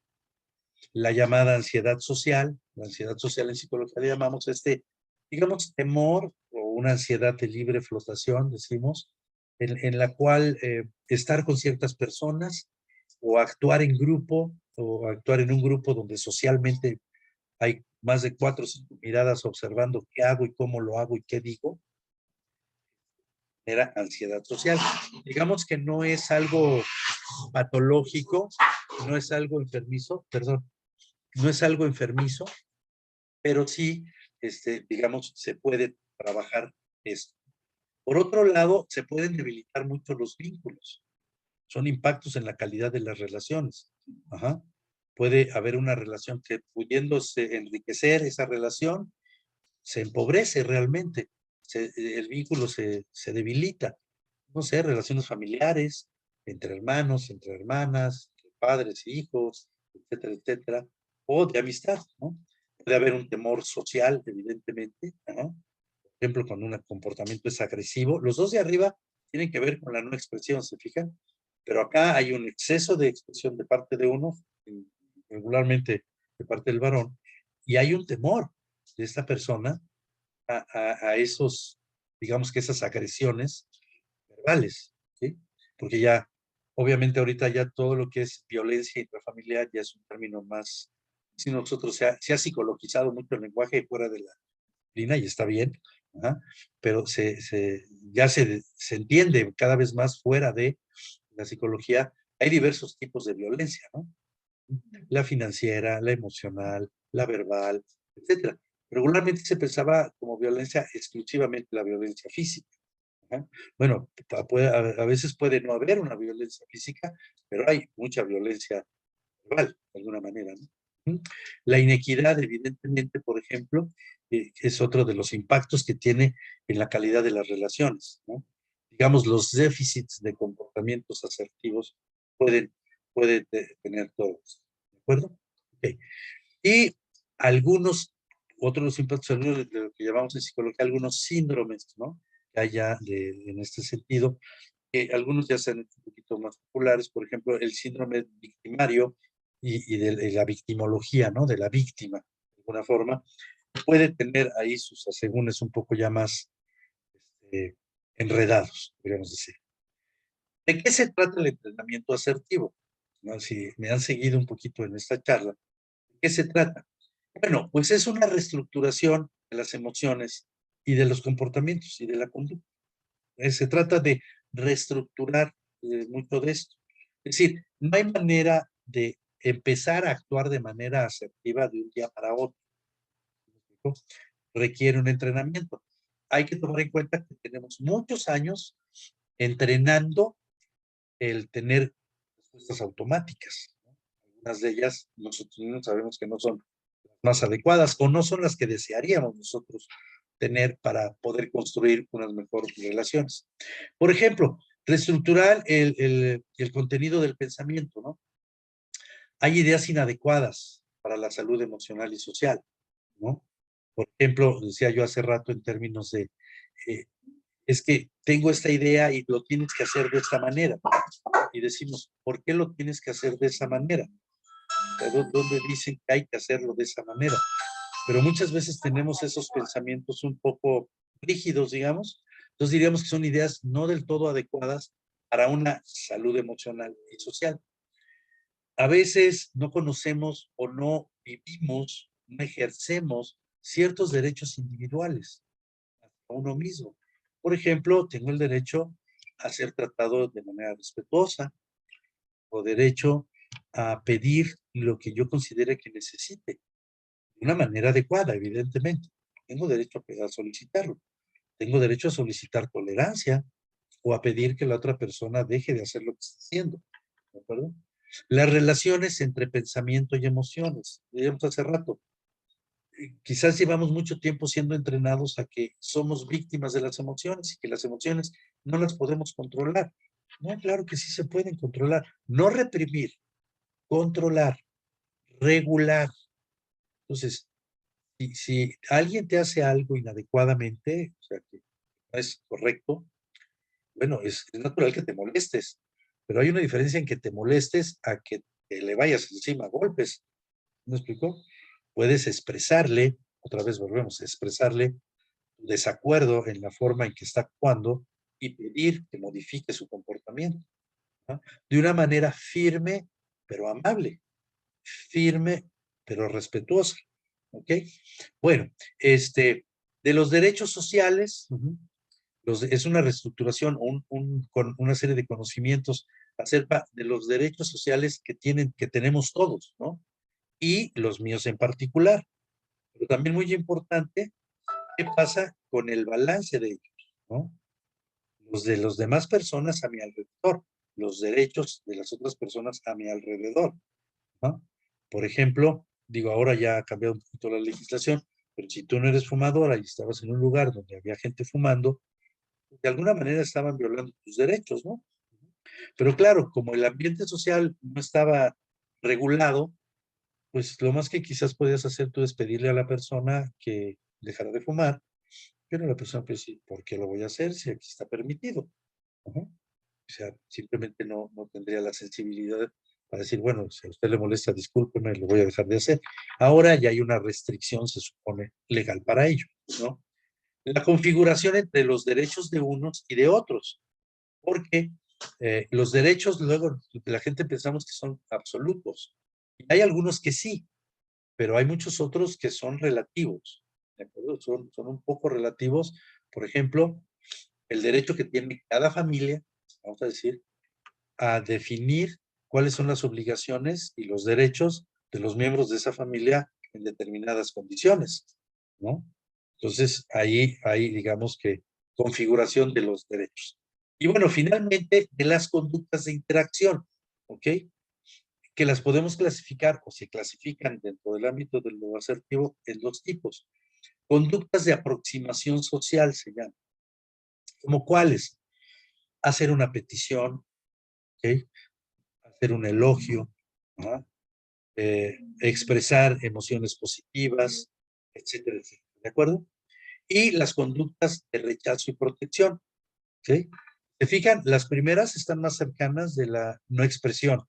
La llamada ansiedad social, la ansiedad social en psicología le llamamos digamos, temor o una ansiedad de libre flotación, decimos, en la cual estar con ciertas personas o actuar en grupo o actuar en un grupo donde socialmente hay más de 4 o 5 miradas observando qué hago y cómo lo hago y qué digo, era ansiedad social. Digamos que no es algo patológico, no es algo enfermizo, perdón, no es algo enfermizo, pero sí, digamos, se puede trabajar esto. Por otro lado, se pueden debilitar mucho los vínculos. Son impactos en la calidad de las relaciones. Ajá. Puede haber una relación que pudiéndose enriquecer esa relación, se empobrece realmente. El vínculo se debilita. No sé, relaciones familiares, entre hermanos, entre hermanas, entre padres e hijos, etcétera, etcétera, o de amistad, ¿no? Puede haber un temor social, evidentemente, ¿no? Por ejemplo, cuando un comportamiento es agresivo. Los dos de arriba tienen que ver con la no expresión, ¿se fijan? Pero acá hay un exceso de expresión de parte de uno, regularmente de parte del varón, y hay un temor de esta persona a esos, digamos que esas agresiones verbales, ¿sí? Porque ya, obviamente ahorita ya todo lo que es violencia intrafamiliar ya es un término más, si nosotros se ha psicologizado mucho el lenguaje fuera de la disciplina y está bien, ¿ah? Pero ya se entiende cada vez más fuera de la psicología, hay diversos tipos de violencia, ¿no? La financiera, la emocional, la verbal, etcétera. Regularmente se pensaba como violencia exclusivamente la violencia física. Ajá. Bueno, a veces puede no haber una violencia física, pero hay mucha violencia verbal, de alguna manera, ¿no? Ujú. La inequidad, evidentemente, por ejemplo, es otro de los impactos que tiene en la calidad de las relaciones, ¿no? Digamos, los déficits de comportamientos asertivos pueden, tener todos, ¿de acuerdo? Ok. Y algunos, otros impactos, algunos de lo que llamamos en psicología, algunos síndromes, ¿no? Que hay ya en este sentido, que algunos ya se han hecho un poquito más populares, por ejemplo, el síndrome victimario de la victimología, ¿no? De la víctima, de alguna forma, puede tener ahí sus asegúnes un poco ya más este, enredados, podríamos decir. ¿De qué se trata el entrenamiento asertivo? ¿No? Si me han seguido un poquito en esta charla, ¿de qué se trata? Bueno, pues es una reestructuración de las emociones y de los comportamientos y de la conducta. Se trata de reestructurar mucho de esto. Es decir, no hay manera de empezar a actuar de manera asertiva de un día para otro. ¿No? Requiere un entrenamiento. Hay que tomar en cuenta que tenemos muchos años entrenando el tener respuestas automáticas, ¿no? Algunas de ellas nosotros mismos sabemos que no son las más adecuadas o no son las que desearíamos nosotros tener para poder construir unas mejores relaciones. Por ejemplo, reestructurar el contenido del pensamiento, ¿no? Hay ideas inadecuadas para la salud emocional y social, ¿no? Por ejemplo, decía yo hace rato en términos de, eh, es que tengo esta idea y lo tienes que hacer de esta manera. Y decimos, ¿por qué lo tienes que hacer de esa manera? ¿Dónde dicen que hay que hacerlo de esa manera? Pero muchas veces tenemos esos pensamientos un poco rígidos, digamos. Entonces diríamos que son ideas no del todo adecuadas para una salud emocional y social. A veces no conocemos o no vivimos, no ejercemos ciertos derechos individuales a uno mismo. Por ejemplo, tengo el derecho a ser tratado de manera respetuosa o derecho a pedir lo que yo considere que necesite de una manera adecuada, evidentemente. Tengo derecho a solicitarlo. Tengo derecho a solicitar tolerancia o a pedir que la otra persona deje de hacer lo que está haciendo. ¿De acuerdo? Las relaciones entre pensamiento y emociones. Digamos hace rato, quizás llevamos mucho tiempo siendo entrenados a que somos víctimas de las emociones y que las emociones no las podemos controlar. No, claro que sí se pueden controlar. No reprimir, controlar, regular. Entonces, si alguien te hace algo inadecuadamente, o sea, que no es correcto, bueno, es natural que te molestes, pero hay una diferencia en que te molestes a que te le vayas encima a golpes. ¿Me explico? Puedes expresarle, otra vez volvemos, expresarle tu desacuerdo en la forma en que está actuando y pedir que modifique su comportamiento, ¿no? De una manera firme, pero amable, firme, pero respetuosa. ¿Ok? Bueno, de los derechos sociales, es una reestructuración, con una serie de conocimientos acerca de los derechos sociales que tenemos todos, ¿no? Y los míos en particular. Pero también muy importante, ¿qué pasa con el balance de ellos, ¿no? Los de las demás personas a mi alrededor, los derechos de las otras personas a mi alrededor, ¿no? Por ejemplo, digo, ahora ya ha cambiado un poquito la legislación, pero si tú no eres fumadora y estabas en un lugar donde había gente fumando, de alguna manera estaban violando tus derechos, ¿no? Pero claro, como el ambiente social no estaba regulado, pues lo más que quizás podías hacer tú es pedirle a la persona que dejara de fumar, pero la persona pues sí, ¿por qué lo voy a hacer si aquí está permitido? Ajá. O sea, simplemente no tendría la sensibilidad para decir, bueno, si a usted le molesta, discúlpeme, lo voy a dejar de hacer. Ahora ya hay una restricción, se supone, legal para ello, ¿no? La configuración entre los derechos de unos y de otros, porque los derechos luego la gente pensamos que son absolutos. Y hay algunos que sí, pero hay muchos otros que son relativos, ¿de acuerdo? Son un poco relativos. Por ejemplo, el derecho que tiene cada familia, vamos a decir, a definir cuáles son las obligaciones y los derechos de los miembros de esa familia en determinadas condiciones, ¿no? Entonces, ahí hay, digamos que, configuración de los derechos. Y bueno, finalmente, de las conductas de interacción, ¿ok? Que las podemos clasificar o se clasifican dentro del ámbito de lo asertivo en dos tipos. Conductas de aproximación social se llaman. ¿Como cuáles? Hacer una petición, ¿ok? Hacer un elogio, ¿no? Expresar emociones positivas, etcétera, etcétera. ¿De acuerdo? Y las conductas de rechazo y protección, ¿sí? ¿Se fijan? Las primeras están más cercanas de la no expresión.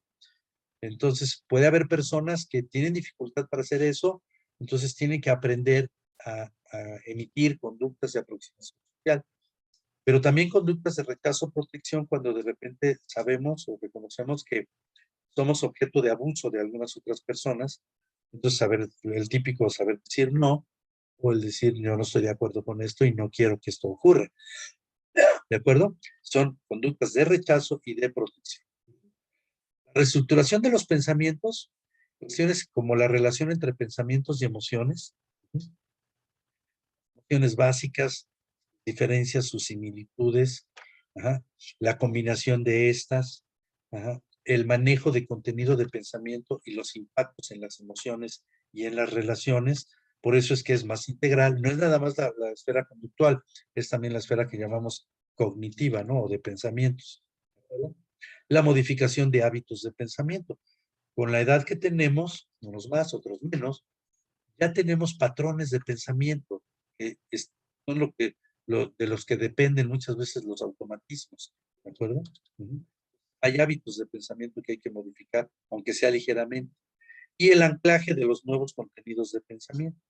Entonces, puede haber personas que tienen dificultad para hacer eso, entonces tienen que aprender a emitir conductas de aproximación social, pero también conductas de rechazo o protección cuando de repente sabemos o reconocemos que somos objeto de abuso de algunas otras personas. Entonces, saber, el típico saber decir no, o el decir yo no estoy de acuerdo con esto y no quiero que esto ocurra. ¿De acuerdo? Son conductas de rechazo y de protección. La reestructuración de los pensamientos, cuestiones como la relación entre pensamientos y emociones, emociones básicas, diferencias, sus similitudes, ajá, la combinación de estas, ajá, el manejo de contenido de pensamiento y los impactos en las emociones y en las relaciones. Por eso es que es más integral. No es nada más la esfera conductual, es también la esfera que llamamos cognitiva, ¿no? O de pensamientos. ¿De la modificación de hábitos de pensamiento. Con la edad que tenemos, unos más, otros menos, ya tenemos patrones de pensamiento, que son de los que dependen muchas veces los automatismos, ¿de acuerdo? Hay hábitos de pensamiento que hay que modificar, aunque sea ligeramente. Y el anclaje de los nuevos contenidos de pensamiento.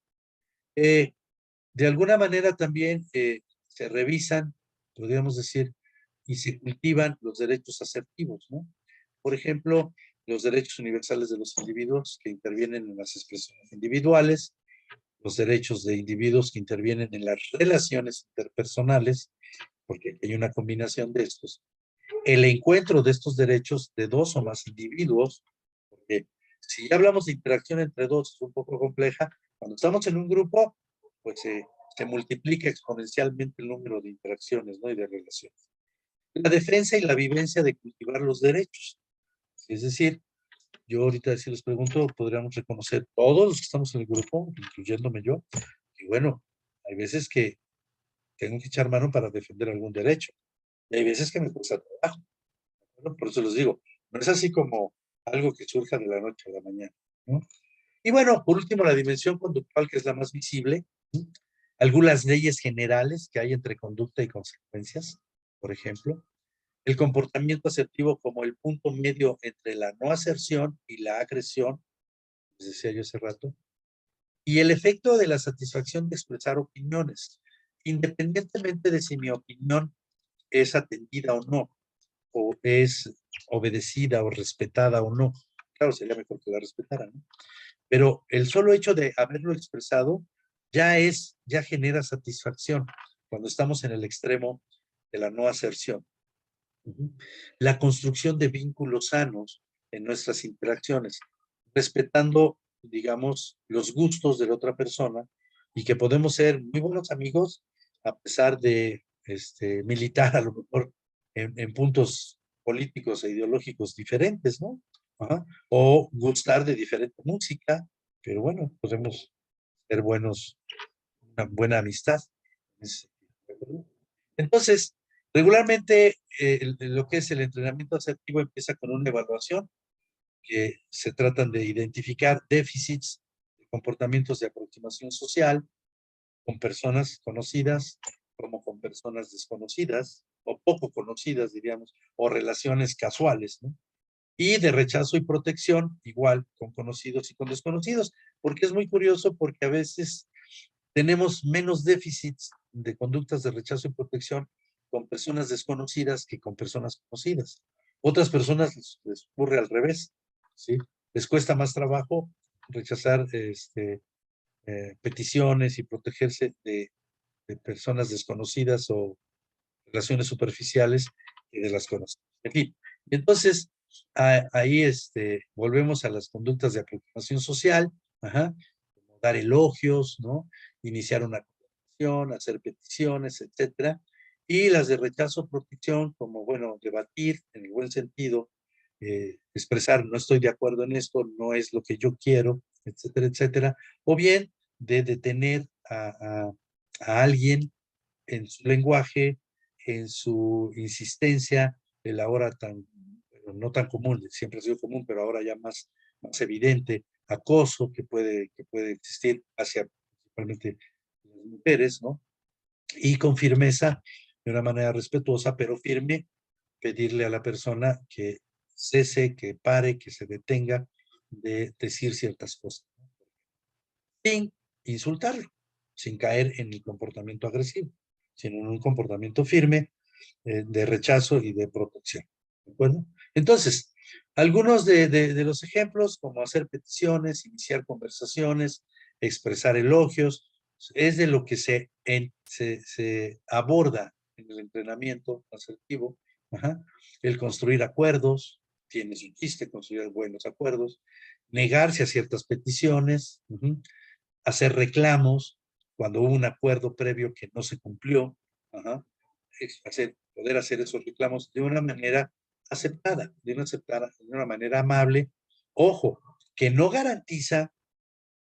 De alguna manera también se revisan, podríamos decir, y se cultivan los derechos asertivos, ¿no? Por ejemplo, los derechos universales de los individuos que intervienen en las expresiones individuales, los derechos de individuos que intervienen en las relaciones interpersonales, porque hay una combinación de estos, el encuentro de estos derechos de dos o más individuos, porque si ya hablamos de interacción entre dos es un poco compleja, cuando estamos en un grupo, pues se multiplica exponencialmente el número de interacciones, ¿no? Y de relaciones. La defensa y la vivencia de cultivar los derechos. Es decir, yo ahorita si les pregunto, podríamos reconocer todos los que estamos en el grupo, incluyéndome yo, y bueno, hay veces que tengo que echar mano para defender algún derecho, y hay veces que me cuesta trabajo. Bueno, por eso les digo, no es así como algo que surja de la noche a la mañana, ¿no? Y bueno, por último, la dimensión conductual, que es la más visible, ¿sí? Algunas leyes generales que hay entre conducta y consecuencias, por ejemplo, el comportamiento asertivo como el punto medio entre la no aserción y la agresión, les decía yo hace rato, y el efecto de la satisfacción de expresar opiniones, independientemente de si mi opinión es atendida o no, o es obedecida o respetada o no. Claro, sería mejor que la respetaran, ¿no? Pero el solo hecho de haberlo expresado ya genera satisfacción cuando estamos en el extremo de la no aserción. La construcción de vínculos sanos en nuestras interacciones, respetando, digamos, los gustos de la otra persona y que podemos ser muy buenos amigos a pesar de militar a lo mejor en puntos políticos e ideológicos diferentes, ¿no? Ajá. O gustar de diferente música, pero bueno, podemos ser buenos, una buena amistad. Entonces, regularmente lo que es el entrenamiento asertivo empieza con una evaluación que se tratan de identificar déficits de comportamientos de aproximación social con personas conocidas como con personas desconocidas o poco conocidas, diríamos, o relaciones casuales, ¿no? Y de rechazo y protección, igual con conocidos y con desconocidos, porque es muy curioso porque a veces tenemos menos déficits de conductas de rechazo y protección con personas desconocidas que con personas conocidas. Otras personas les ocurre al revés, ¿sí? Les cuesta más trabajo rechazar peticiones y protegerse de personas desconocidas o relaciones superficiales que de las conocidas. En fin, entonces, Ahí volvemos a las conductas de aproximación social, ajá, como dar elogios, ¿no? Iniciar una conversación, hacer peticiones, etcétera. Y las de rechazo protección, como, bueno, debatir en el buen sentido, expresar, no estoy de acuerdo en esto, no es lo que yo quiero, etcétera, etcétera. O bien de detener a alguien en su lenguaje, en su insistencia, el ahora tan, bueno, no tan común, siempre ha sido común, pero ahora ya más evidente, acoso que puede existir hacia principalmente las mujeres, ¿no? Y con firmeza, de una manera respetuosa, pero firme, pedirle a la persona que cese, que pare, que se detenga de decir ciertas cosas, ¿no? Sin insultarlo, sin caer en el comportamiento agresivo, sino en un comportamiento firme, de rechazo y de protección. ¿De acuerdo? Entonces, algunos de los ejemplos, como hacer peticiones, iniciar conversaciones, expresar elogios, es de lo que se aborda en el entrenamiento asertivo. Ajá. El construir acuerdos, tiene su chiste construir buenos acuerdos, negarse a ciertas peticiones, hacer reclamos cuando hubo un acuerdo previo que no se cumplió, ajá, poder hacer esos reclamos de una manera aceptada, de una manera amable. Ojo, que no garantiza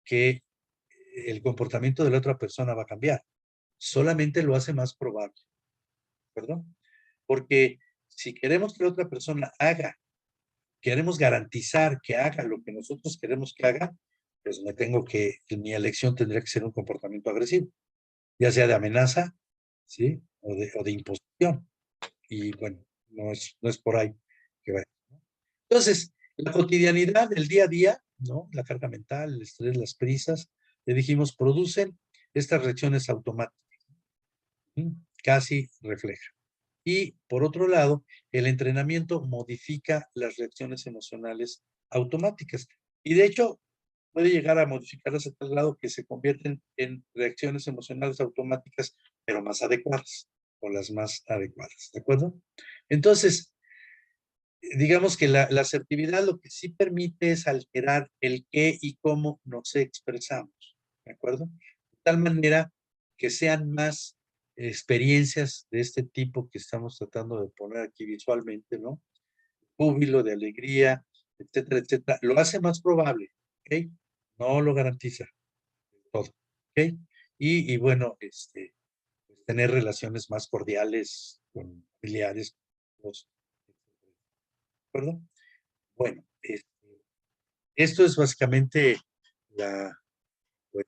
que el comportamiento de la otra persona va a cambiar, solamente lo hace más probable, ¿perdón? Porque si queremos que la otra persona queremos garantizar que haga lo que nosotros queremos que haga, pues mi elección tendría que ser un comportamiento agresivo, ya sea de amenaza, ¿sí? O de imposición. Y bueno, no es por ahí que va. Entonces, la cotidianidad del día a día, ¿no? La carga mental, el estrés, las prisas, le dijimos, producen estas reacciones automáticas, ¿sí? Casi refleja. Y por otro lado, el entrenamiento modifica las reacciones emocionales automáticas. Y de hecho, puede llegar a modificarlas a tal grado que se convierten en reacciones emocionales automáticas, pero más adecuadas, o las más adecuadas, ¿de acuerdo? Entonces, digamos que la asertividad lo que sí permite es alterar el qué y cómo nos expresamos, ¿de acuerdo? De tal manera que sean más experiencias de este tipo que estamos tratando de poner aquí visualmente, ¿no? Júbilo, de alegría, etcétera, etcétera. Lo hace más probable, ¿ok? No lo garantiza todo, ¿ok? Y bueno, pues tener relaciones más cordiales con familiares, ¿de acuerdo? Bueno, esto es básicamente la, pues,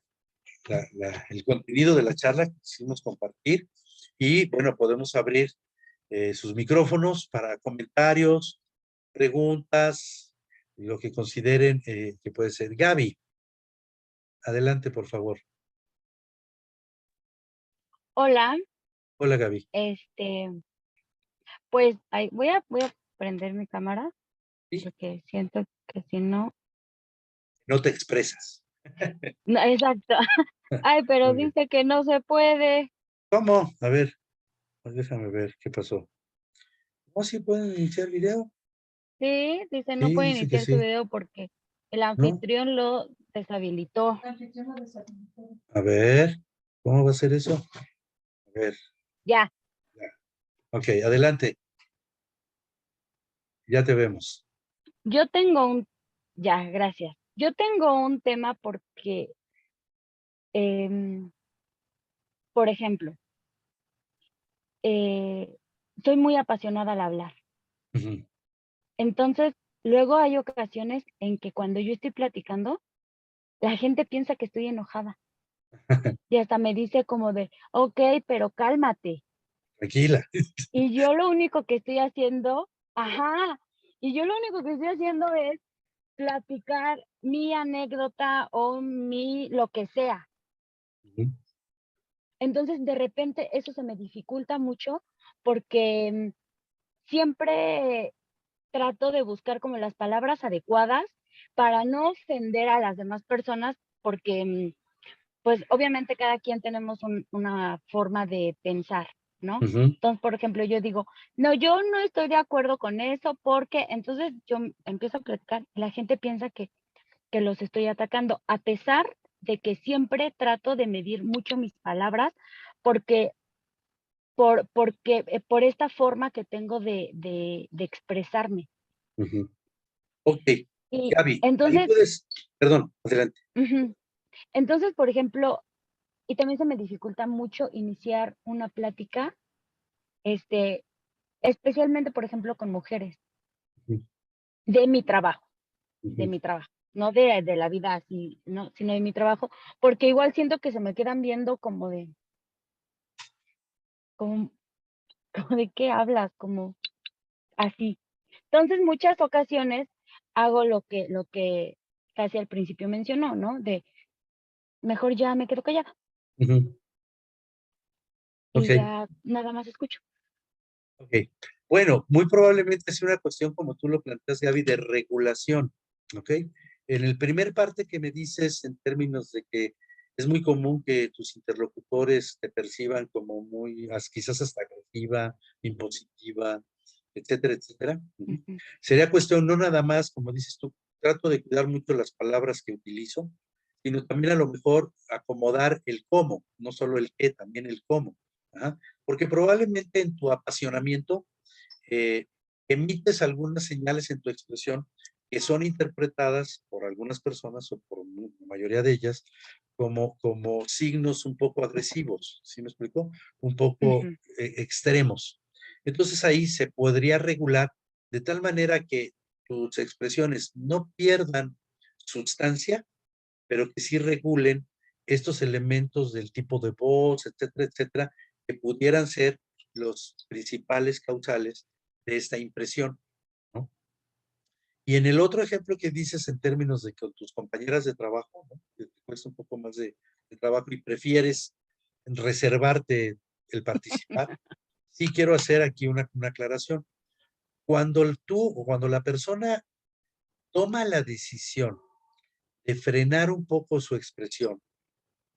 el contenido de la charla que quisimos compartir. Y bueno, podemos abrir sus micrófonos para comentarios, preguntas, lo que consideren que puede ser. Gaby, adelante, por favor. Hola, Hola, Gaby. este, pues voy a prender mi cámara ¿Sí? porque siento que si no, No te expresas. no, exacto. Ay, pero Muy bien. dice que no se puede. ¿Cómo? A ver, pues déjame ver qué pasó. ¿Cómo sí pueden iniciar video? Sí, dice no Sí, puede dice que iniciar su sí. video porque el ¿No? anfitrión lo deshabilitó. A ver, ¿cómo va a ser eso? A ver, Ya, ya. Ok, adelante. Ya te vemos. yo tengo un, ya, gracias. Yo tengo un tema porque, por ejemplo, eh, soy muy apasionada al hablar. Ujú. Entonces, luego hay ocasiones en que cuando yo estoy platicando, la gente piensa que estoy enojada y hasta me dice como de, ok, pero cálmate. Tranquila. Y yo lo único que estoy haciendo, ajá, y yo lo único que estoy haciendo es platicar mi anécdota o mi lo que sea. Ujú. Entonces, de repente, eso se me dificulta mucho porque siempre trato de buscar como las palabras adecuadas para no ofender a las demás personas, porque, pues, obviamente cada quien tenemos una forma de pensar. ¿no? Ujú, Entonces, por ejemplo, yo digo, no, yo no estoy de acuerdo con eso porque entonces yo empiezo a platicar y la gente piensa que los estoy atacando, a pesar de que siempre trato de medir mucho mis palabras porque por esta forma que tengo de expresarme. ujú. Ok, Y Gaby, ahí entonces, puedes, perdón, adelante. ujú, entonces, por ejemplo, y también se me dificulta mucho iniciar una plática, este, especialmente, por ejemplo, con mujeres, Ujú, de mi trabajo, de ujú, mi trabajo, no de la vida así, no, sino de mi trabajo, porque igual siento que se me quedan viendo como, como de qué hablas, como así. Entonces, muchas ocasiones hago lo que casi al principio mencionó, ¿no? De mejor ya me quedo callada ujú. Ok, y ya nada más escucho. ok. Bueno, muy probablemente es una cuestión, como tú lo planteas, Gaby, de regulación. Ok. En el primer parte que me dices, en términos de que es muy común que tus interlocutores te perciban como muy, quizás hasta agresiva, impositiva, etcétera, etcétera. Ujú. Ujú, Sería cuestión, no nada más, como dices tú, trato de cuidar mucho las palabras que utilizo, sino también a lo mejor acomodar el cómo, no solo el qué, también el cómo. Ajá. Porque probablemente en tu apasionamiento eh, emites algunas señales en tu expresión que son interpretadas por algunas personas o por la mayoría de ellas como signos un poco agresivos, ¿sí me explico? Un poco ujú, extremos. Entonces ahí se podría regular de tal manera que tus expresiones no pierdan sustancia, pero que sí regulen estos elementos del tipo de voz, etcétera, etcétera, que pudieran ser los principales causales de esta impresión, ¿no? Y en el otro ejemplo que dices en términos de que tus compañeras de trabajo, ¿no? Que te cuesta un poco más de trabajo y prefieres reservarte el participar, sí quiero hacer aquí una aclaración. Tú o cuando la persona toma la decisión de frenar un poco su expresión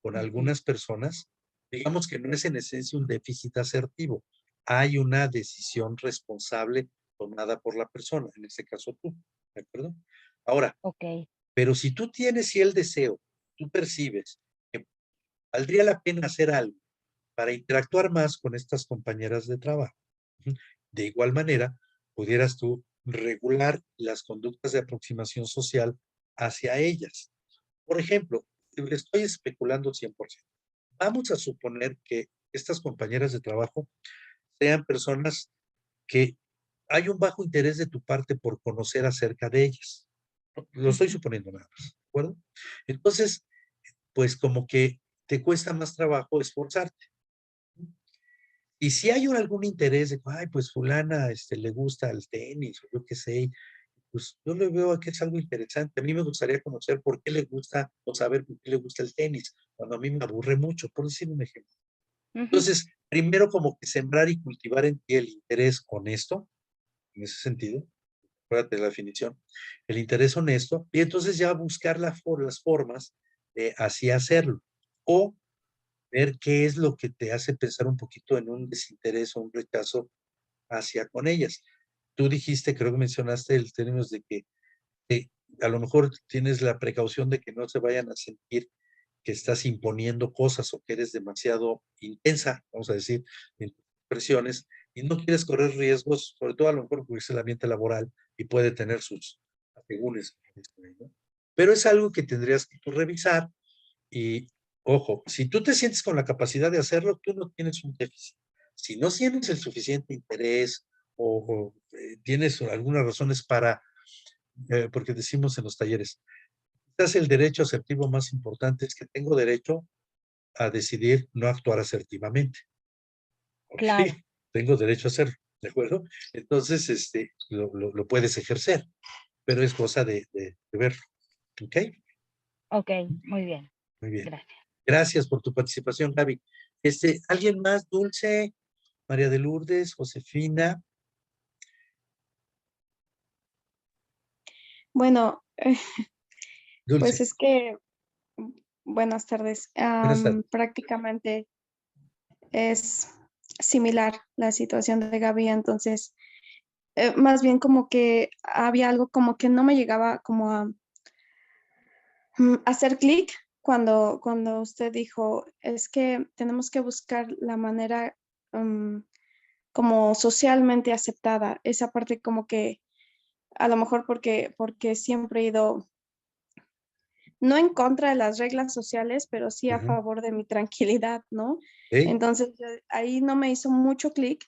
con ujú. algunas personas, digamos que no es en esencia un déficit asertivo. Hay una decisión responsable tomada por la persona, en este caso tú, ¿de acuerdo? Ahora, Okey, pero si tú tienes y el deseo, tú percibes que valdría la pena hacer algo para interactuar más con estas compañeras de trabajo, de igual manera, pudieras tú regular las conductas de aproximación social hacia ellas. Por ejemplo, estoy especulando 100%. Vamos a suponer que estas compañeras de trabajo sean personas que hay un bajo interés de tu parte por conocer acerca de ellas. Lo estoy ujú, suponiendo nada más, ¿de acuerdo? Entonces, pues como que te cuesta más trabajo esforzarte. Y si hay algún interés de, ay, pues fulana le gusta el tenis, o yo qué sé, pues yo le veo que es algo interesante. A mí me gustaría conocer por qué le gusta, o saber por qué le gusta el tenis, cuando a mí me aburre mucho, por decir un ejemplo. ujú. Entonces, primero como que sembrar y cultivar en ti el interés honesto, en ese sentido, acuérdate de la definición, el interés honesto, y entonces ya buscar las formas de así hacerlo. O ver qué es lo que te hace pensar un poquito en un desinterés o un rechazo hacia con ellas. Tú dijiste, creo que mencionaste el términos de que a lo mejor tienes la precaución de que no se vayan a sentir que estás imponiendo cosas o que eres demasiado intensa, vamos a decir, en tus expresiones, y no quieres correr riesgos, sobre todo a lo mejor porque es el ambiente laboral y puede tener sus asegúnes, ¿no? Pero es algo que tendrías que tú revisar y, ojo, si tú te sientes con la capacidad de hacerlo, tú no tienes un déficit. Si no tienes el suficiente interés o tienes algunas razones para, porque decimos en los talleres, quizás el derecho asertivo más importante es que tengo derecho a decidir no actuar asertivamente. ¿Ok? Claro, Tengo derecho a hacerlo, ¿de acuerdo? Entonces, lo puedes ejercer, pero es cosa de verlo. ¿Ok? okey, muy bien, Muy bien. gracias. Gracias por tu participación, Gaby. ¿Alguien más? Dulce, María de Lourdes, Josefina. Bueno, pues Dulce, es que, buenas tardes. buenas tardes. Prácticamente es similar la situación de Gaby, entonces más bien como que había algo como que no me llegaba como a hacer clic cuando usted dijo, es que tenemos que buscar la manera como socialmente aceptada, esa parte como que a lo mejor porque siempre he ido no en contra de las reglas sociales, pero sí a Ujú. favor de mi tranquilidad, ¿no? ¿Sí? Entonces ahí no me hizo mucho clic,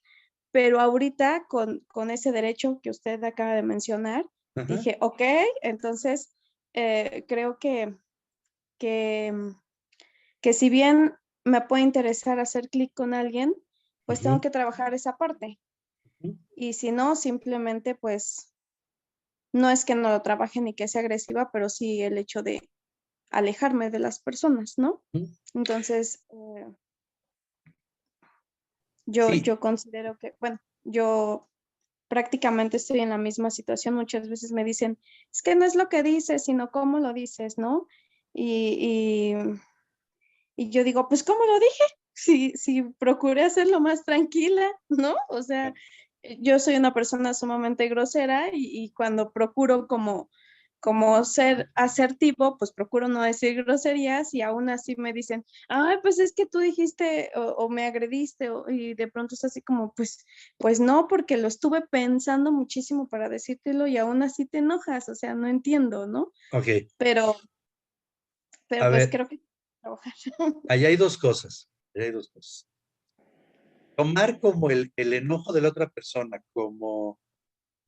pero ahorita con ese derecho que usted acaba de mencionar, Ajá. dije, ok, entonces creo que, que si bien me puede interesar hacer clic con alguien, pues tengo Ujú, que trabajar esa parte. ujú. Y si no, simplemente pues no es que no lo trabaje ni que sea agresiva, pero sí el hecho de alejarme de las personas, ¿no? Ujú. Entonces, Sí, yo considero que, bueno, yo prácticamente estoy en la misma situación. Muchas veces me dicen, es que no es lo que dices, sino cómo lo dices, ¿no? Y, y yo digo, pues, ¿cómo lo dije? Si procuré hacerlo más tranquila, ¿no? O sea, yo soy una persona sumamente grosera y cuando procuro como ser asertivo, pues procuro no decir groserías y aún así me dicen, ay, pues es que tú dijiste o me agrediste y de pronto es así como, pues no, porque lo estuve pensando muchísimo para decírtelo y aún así te enojas, o sea, no entiendo, ¿no? ok. Pero, A pero pues ver, creo que trabajar. ahí hay dos cosas. Ahí hay dos cosas. Tomar como el enojo de la otra persona como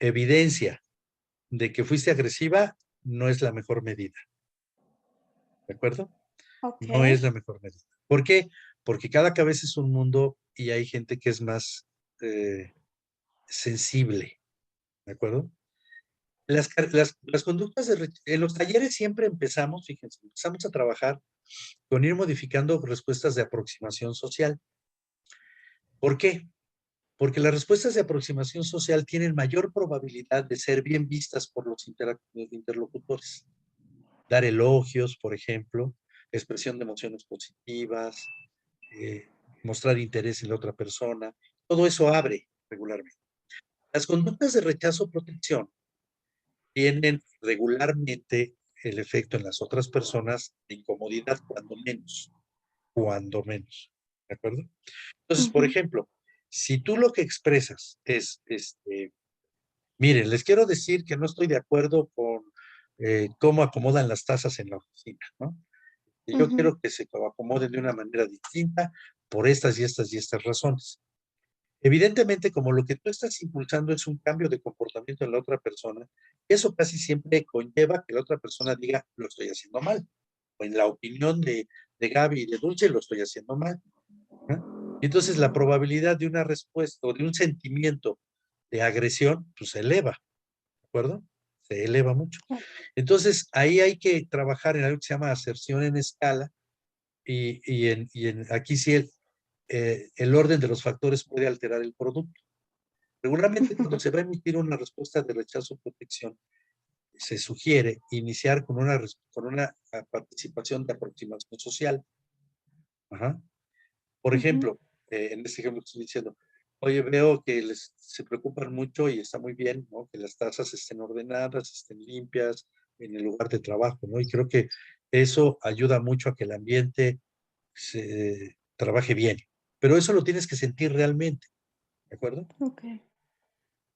evidencia de que fuiste agresiva no es la mejor medida. ¿De acuerdo? Ok, No es la mejor medida. ¿Por qué? Porque cada cabeza es un mundo y hay gente que es más sensible. ¿De acuerdo? Las conductas en los talleres siempre empezamos, fíjense, empezamos a trabajar con ir modificando respuestas de aproximación social. ¿Por qué? Porque las respuestas de aproximación social tienen mayor probabilidad de ser bien vistas por los interlocutores. Dar elogios, por ejemplo, expresión de emociones positivas, eh, mostrar interés en la otra persona, todo eso abre regularmente. Las conductas de rechazo o protección tienen regularmente el efecto en las otras personas de incomodidad, cuando menos, ¿de acuerdo? Entonces, por ujú, ejemplo, si tú lo que expresas es, miren, les quiero decir que no estoy de acuerdo con cómo acomodan las tazas en la oficina, ¿no? Y yo ujú, quiero que se acomoden de una manera distinta por estas y estas y estas razones. Evidentemente, como lo que tú estás impulsando es un cambio de comportamiento en la otra persona, eso casi siempre conlleva que la otra persona diga, lo estoy haciendo mal. O en la opinión de Gaby y de Dulce, lo estoy haciendo mal. ¿No? Entonces, la probabilidad de una respuesta o de un sentimiento de agresión, pues se eleva, ¿de acuerdo? Se eleva mucho. Entonces, ahí hay que trabajar en algo que se llama aserción en escala aquí sí el orden de los factores puede alterar el producto. Regularmente, cuando se va a emitir una respuesta de rechazo o protección, se sugiere iniciar con una participación de aproximación social. Ajá. Por ujú, ejemplo, en este ejemplo que estoy diciendo, oye, veo que se preocupan mucho y está muy bien, ¿no? Que las tazas estén ordenadas, estén limpias en el lugar de trabajo, ¿no? Y creo que eso ayuda mucho a que el ambiente se trabaje bien. Pero eso lo tienes que sentir realmente, ¿de acuerdo? ok,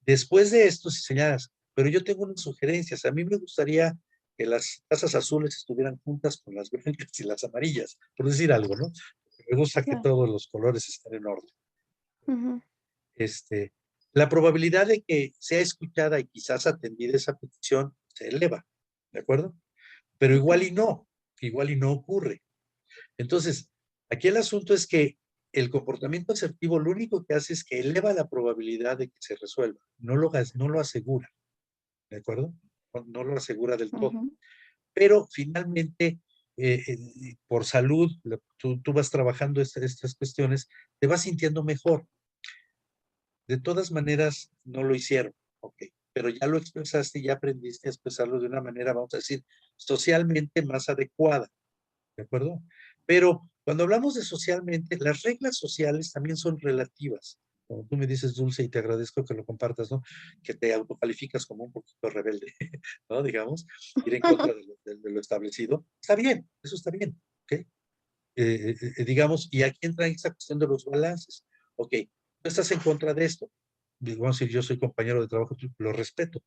Después de esto, si señalas, pero yo tengo unas sugerencias. A mí me gustaría que las tazas azules estuvieran juntas con las blancas y las amarillas, por decir algo, ¿no? Me gusta que claro, todos los colores estén en orden. ujú, Este, la probabilidad de que sea escuchada y quizás atendida esa petición se eleva, ¿de acuerdo? Pero ok, igual y no ocurre. Entonces, aquí el asunto es que el comportamiento asertivo lo único que hace es que eleva la probabilidad de que se resuelva, no lo asegura, ¿de acuerdo? No lo asegura del todo. ujú, Pero finalmente, por salud, tú vas trabajando estas cuestiones, te vas sintiendo mejor. De todas maneras, no lo hicieron, ok, pero ya lo expresaste y ya aprendiste a expresarlo de una manera, vamos a decir, socialmente más adecuada, ¿de acuerdo? Pero Cuando hablamos de socialmente, las reglas sociales también son relativas. Como tú me dices, Dulce, y te agradezco que lo compartas, ¿no? Que te autocalificas como un poquito rebelde, ¿no? Digamos, ir en contra de lo establecido. Está bien, eso está bien, ¿ok? Digamos, y aquí entra esa cuestión de los balances. Ok, tú estás en contra de esto. Digamos, si yo soy compañero de trabajo, lo respeto.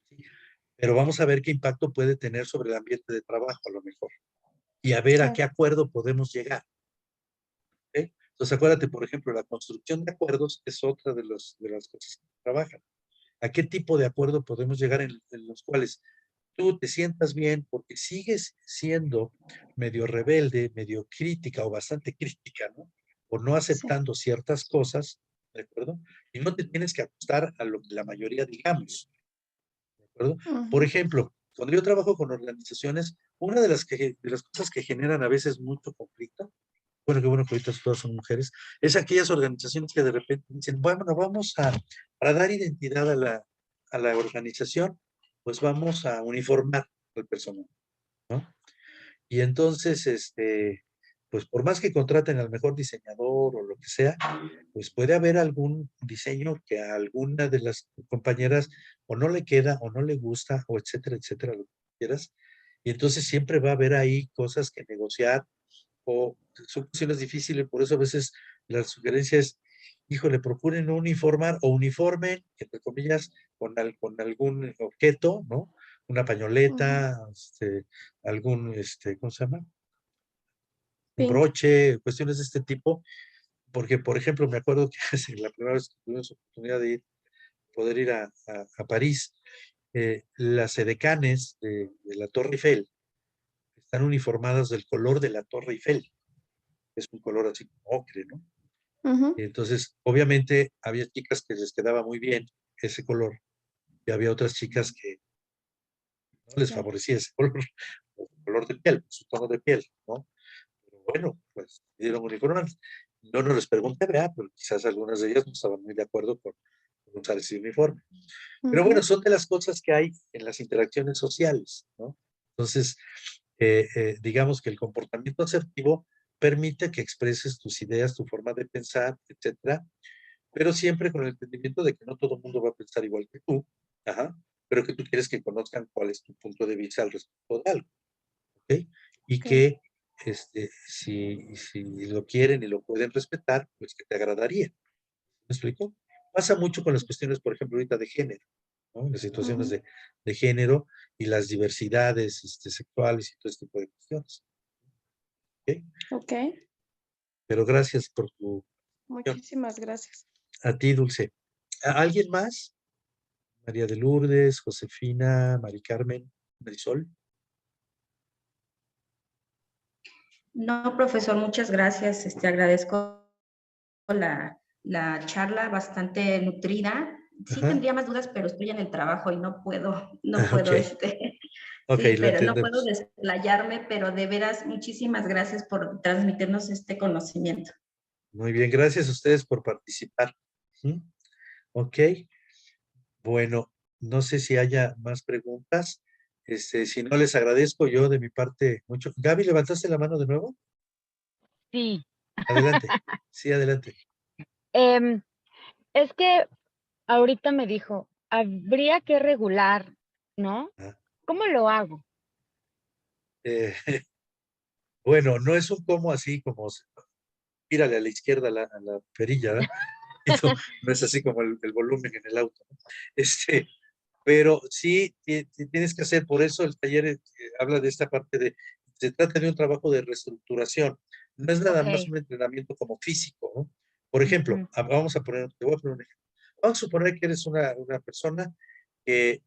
¿Sí? Pero vamos a ver qué impacto puede tener sobre el ambiente de trabajo, a lo mejor. Y a ver a qué Claro, acuerdo podemos llegar. ¿Ok? Entonces, acuérdate, por ejemplo, la construcción de acuerdos es otra de las cosas que trabajan. ¿A qué tipo de acuerdo podemos llegar en los cuales tú te sientas bien porque sigues siendo medio rebelde, medio crítica o bastante crítica, ¿no? O no sí. aceptando ciertas cosas, ¿de acuerdo? Y no te tienes que ajustar a lo que la mayoría digamos, ¿de acuerdo? Por Ujú, ejemplo, cuando yo trabajo con organizaciones, una de las cosas que generan a veces mucho conflicto, bueno, qué bueno que ahorita todas son mujeres, es aquellas organizaciones que de repente dicen, bueno, para dar identidad a la organización, pues vamos a uniformar al personal, ¿no? Y entonces, pues por más que contraten al mejor diseñador o lo que sea, pues puede haber algún diseño que a alguna de las compañeras o no le queda o no le gusta o etcétera, etcétera, lo que quieras. Y entonces siempre va a haber ahí cosas que negociar o son cuestiones difíciles, por eso a veces la sugerencia es, híjole, procuren no uniformar o uniformen, entre comillas, con algún objeto, ¿no? Una ujú. pañoleta, algún, ¿cómo se llama? Un Pin. broche, cuestiones de este tipo, porque, por ejemplo, me acuerdo que la primera vez que tuvimos oportunidad de poder ir a París, las edecanes de la Torre Eiffel están uniformadas del color de la Torre Eiffel, es un color así como ocre, ¿no? Ujú, Y entonces, obviamente, había chicas que les quedaba muy bien ese color y había otras chicas que no les claro. favorecía ese color, o su color de piel, su tono de piel, ¿no? Pero bueno, pues dieron uniformes. Yo no les pregunté, ¿verdad? Pero quizás algunas de ellas no estaban muy de acuerdo con usar ese uniforme. Pero bueno, Ujú, son de las cosas que hay en las interacciones sociales, ¿no? Entonces, digamos que el comportamiento asertivo permite que expreses tus ideas, tu forma de pensar, etcétera, pero siempre con el entendimiento de que no todo el mundo va a pensar igual que tú, ajá, pero que tú quieres que conozcan cuál es tu punto de vista al respecto de algo, ¿ok? Y ok. que si lo quieren y lo pueden respetar, pues que te agradaría. ¿Me explico? Pasa mucho con las cuestiones, por ejemplo, ahorita de género, ¿no? Las situaciones Ujú, de género y las diversidades sexuales y todo este tipo de cuestiones, ¿ok? ok. Pero gracias por tu opinión. Muchísimas gracias. A ti, Dulce. ¿Alguien más? María de Lourdes, Josefina, Mari Carmen, Marisol. No, profesor, muchas gracias. Agradezco la charla bastante nutrida. Sí Ajá. tendría más dudas, pero estoy en el trabajo y no Ok, puedo, ok, sí, lo pero no puedo entendemos. desplayarme, pero de veras, muchísimas gracias por transmitirnos este conocimiento. Muy bien, gracias a ustedes por participar. Ujú. Ok, bueno, no sé si haya más preguntas. Si no, les agradezco yo de mi parte mucho. Gaby, ¿levantaste la mano de nuevo? Sí. Adelante. Sí, adelante. Em, es que ahorita me dijo, habría que regular, ¿no? Ah, ¿Cómo lo hago? eh, bueno, no es un como así, como gírale a la izquierda a la perilla, ¿verdad? No, no es así como el volumen en el auto, ¿no? Este, pero sí, tienes que hacer, por eso el taller habla de esta parte se trata de un trabajo de reestructuración, no es nada más Ok. un entrenamiento como físico, ¿no? Por ejemplo, Ujú, vamos a poner, te voy a poner un ejemplo. Vamos a suponer que eres una persona que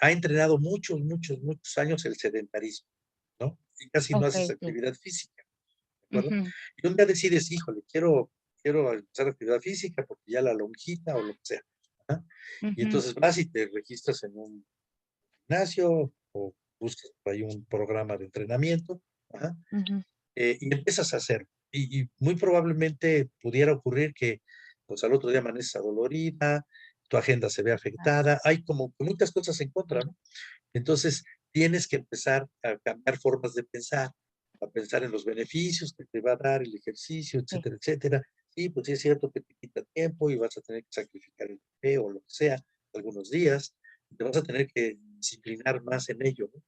ha entrenado muchos, muchos, muchos años el sedentarismo, ¿no? Y casi no ok, haces sí. actividad física, ¿de acuerdo? Ujú, Y un día decides, híjole, quiero empezar actividad física porque ya la lonjita o lo que sea. ¿Ah? Y ujú, entonces vas y te registras en un gimnasio o buscas por ahí un programa de entrenamiento, ajá, ujú. y empiezas a hacer. Y muy probablemente pudiera ocurrir que pues al otro día amaneces adolorida, tu agenda se ve afectada, hay como muchas cosas en contra, ¿no? Entonces tienes que empezar a cambiar formas de pensar, a pensar en los beneficios que te va a dar el ejercicio, etcétera, etcétera. Y pues sí es cierto que te quita tiempo y vas a tener que sacrificar el café o lo que sea algunos días, te vas a tener que disciplinar más en ello, ¿no?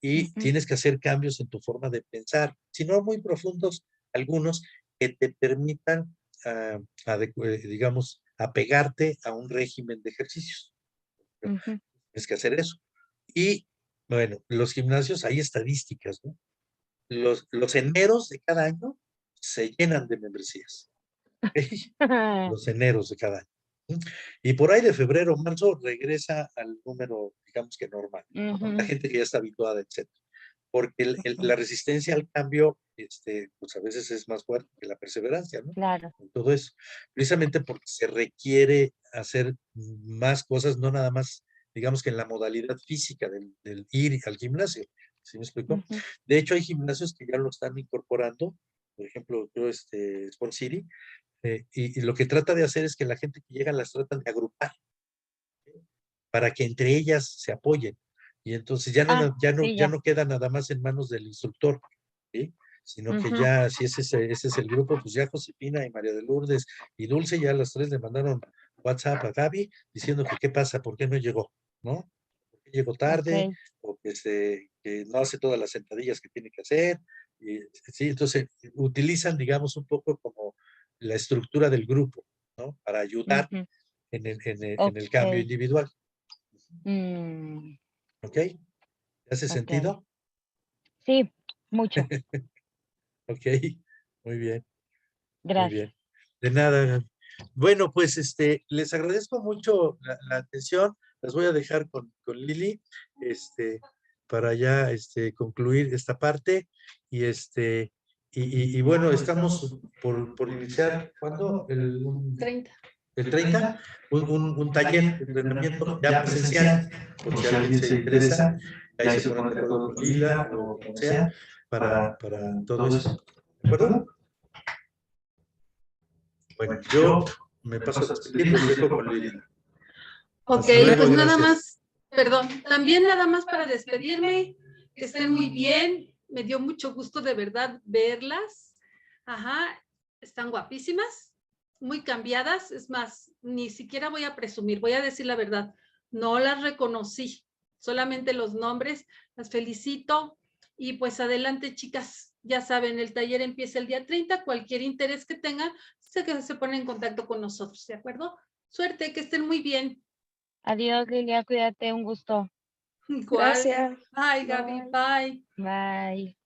Y tienes que hacer cambios en tu forma de pensar, si no muy profundos, algunos que te permitan, digamos, apegarte a un régimen de ejercicios. Tienes que hacer eso. Y bueno, los gimnasios, hay estadísticas, ¿no? Los eneros de cada año se llenan de membresías. ¿Ok? Los eneros de cada año. Y por ahí de febrero, marzo, regresa al número, digamos que normal. La gente que ya está habituada, etcétera. Porque la resistencia al cambio, pues a veces es más fuerte que la perseverancia, ¿no? Claro. En todo eso. Precisamente porque se requiere hacer más cosas, no nada más, digamos que en la modalidad física del ir al gimnasio. ¿Sí me explico? De hecho, hay gimnasios que ya lo están incorporando. Por ejemplo, yo, Sport City, y lo que trata de hacer es que la gente que llega las tratan de agrupar, ¿sí? Para que entre ellas se apoyen. Y entonces ya no queda nada más en manos del instructor, ¿sí? Sino que ya, si ese es el grupo, pues ya Josefina y María de Lourdes y Dulce, ya las tres le mandaron WhatsApp a Gaby diciendo que qué pasa, por qué no llegó, ¿no? ¿Por qué llegó tarde? O que no hace todas las sentadillas que tiene que hacer. Y, sí, entonces utilizan, digamos, un poco como la estructura del grupo, ¿no? Para ayudar en el cambio individual. ¿Ok? ¿Te hace sentido? Sí, mucho. Ok, muy bien, muy Gracias. bien. De nada. Bueno, pues les agradezco mucho la atención. Las voy a dejar con Lili, para ya concluir esta parte. Y y bueno, estamos por iniciar, ¿cuándo? 30. El 30, un taller de entrenamiento ya presencial, por si alguien se interesa, ahí se ponen de acuerdo con Lila o como sea, para todo esto. ¿De acuerdo? Bueno, yo me paso a despedir, los dejo con Lili. Ok, Hasta luego, pues nada gracias. más, perdón, también nada más para despedirme, que estén muy bien, me dio mucho gusto de verdad verlas, ajá, están guapísimas, muy cambiadas, es más, ni siquiera voy a presumir, voy a decir la verdad, no las reconocí, solamente los nombres, las felicito y pues adelante chicas, ya saben, el taller empieza el día 30, cualquier interés que tengan, sé que se ponen en contacto con nosotros, ¿de acuerdo? Suerte, que estén muy bien. Adiós, Lilia, cuídate, un gusto. Igual. Gracias. Bye, Gaby. Bye. Bye.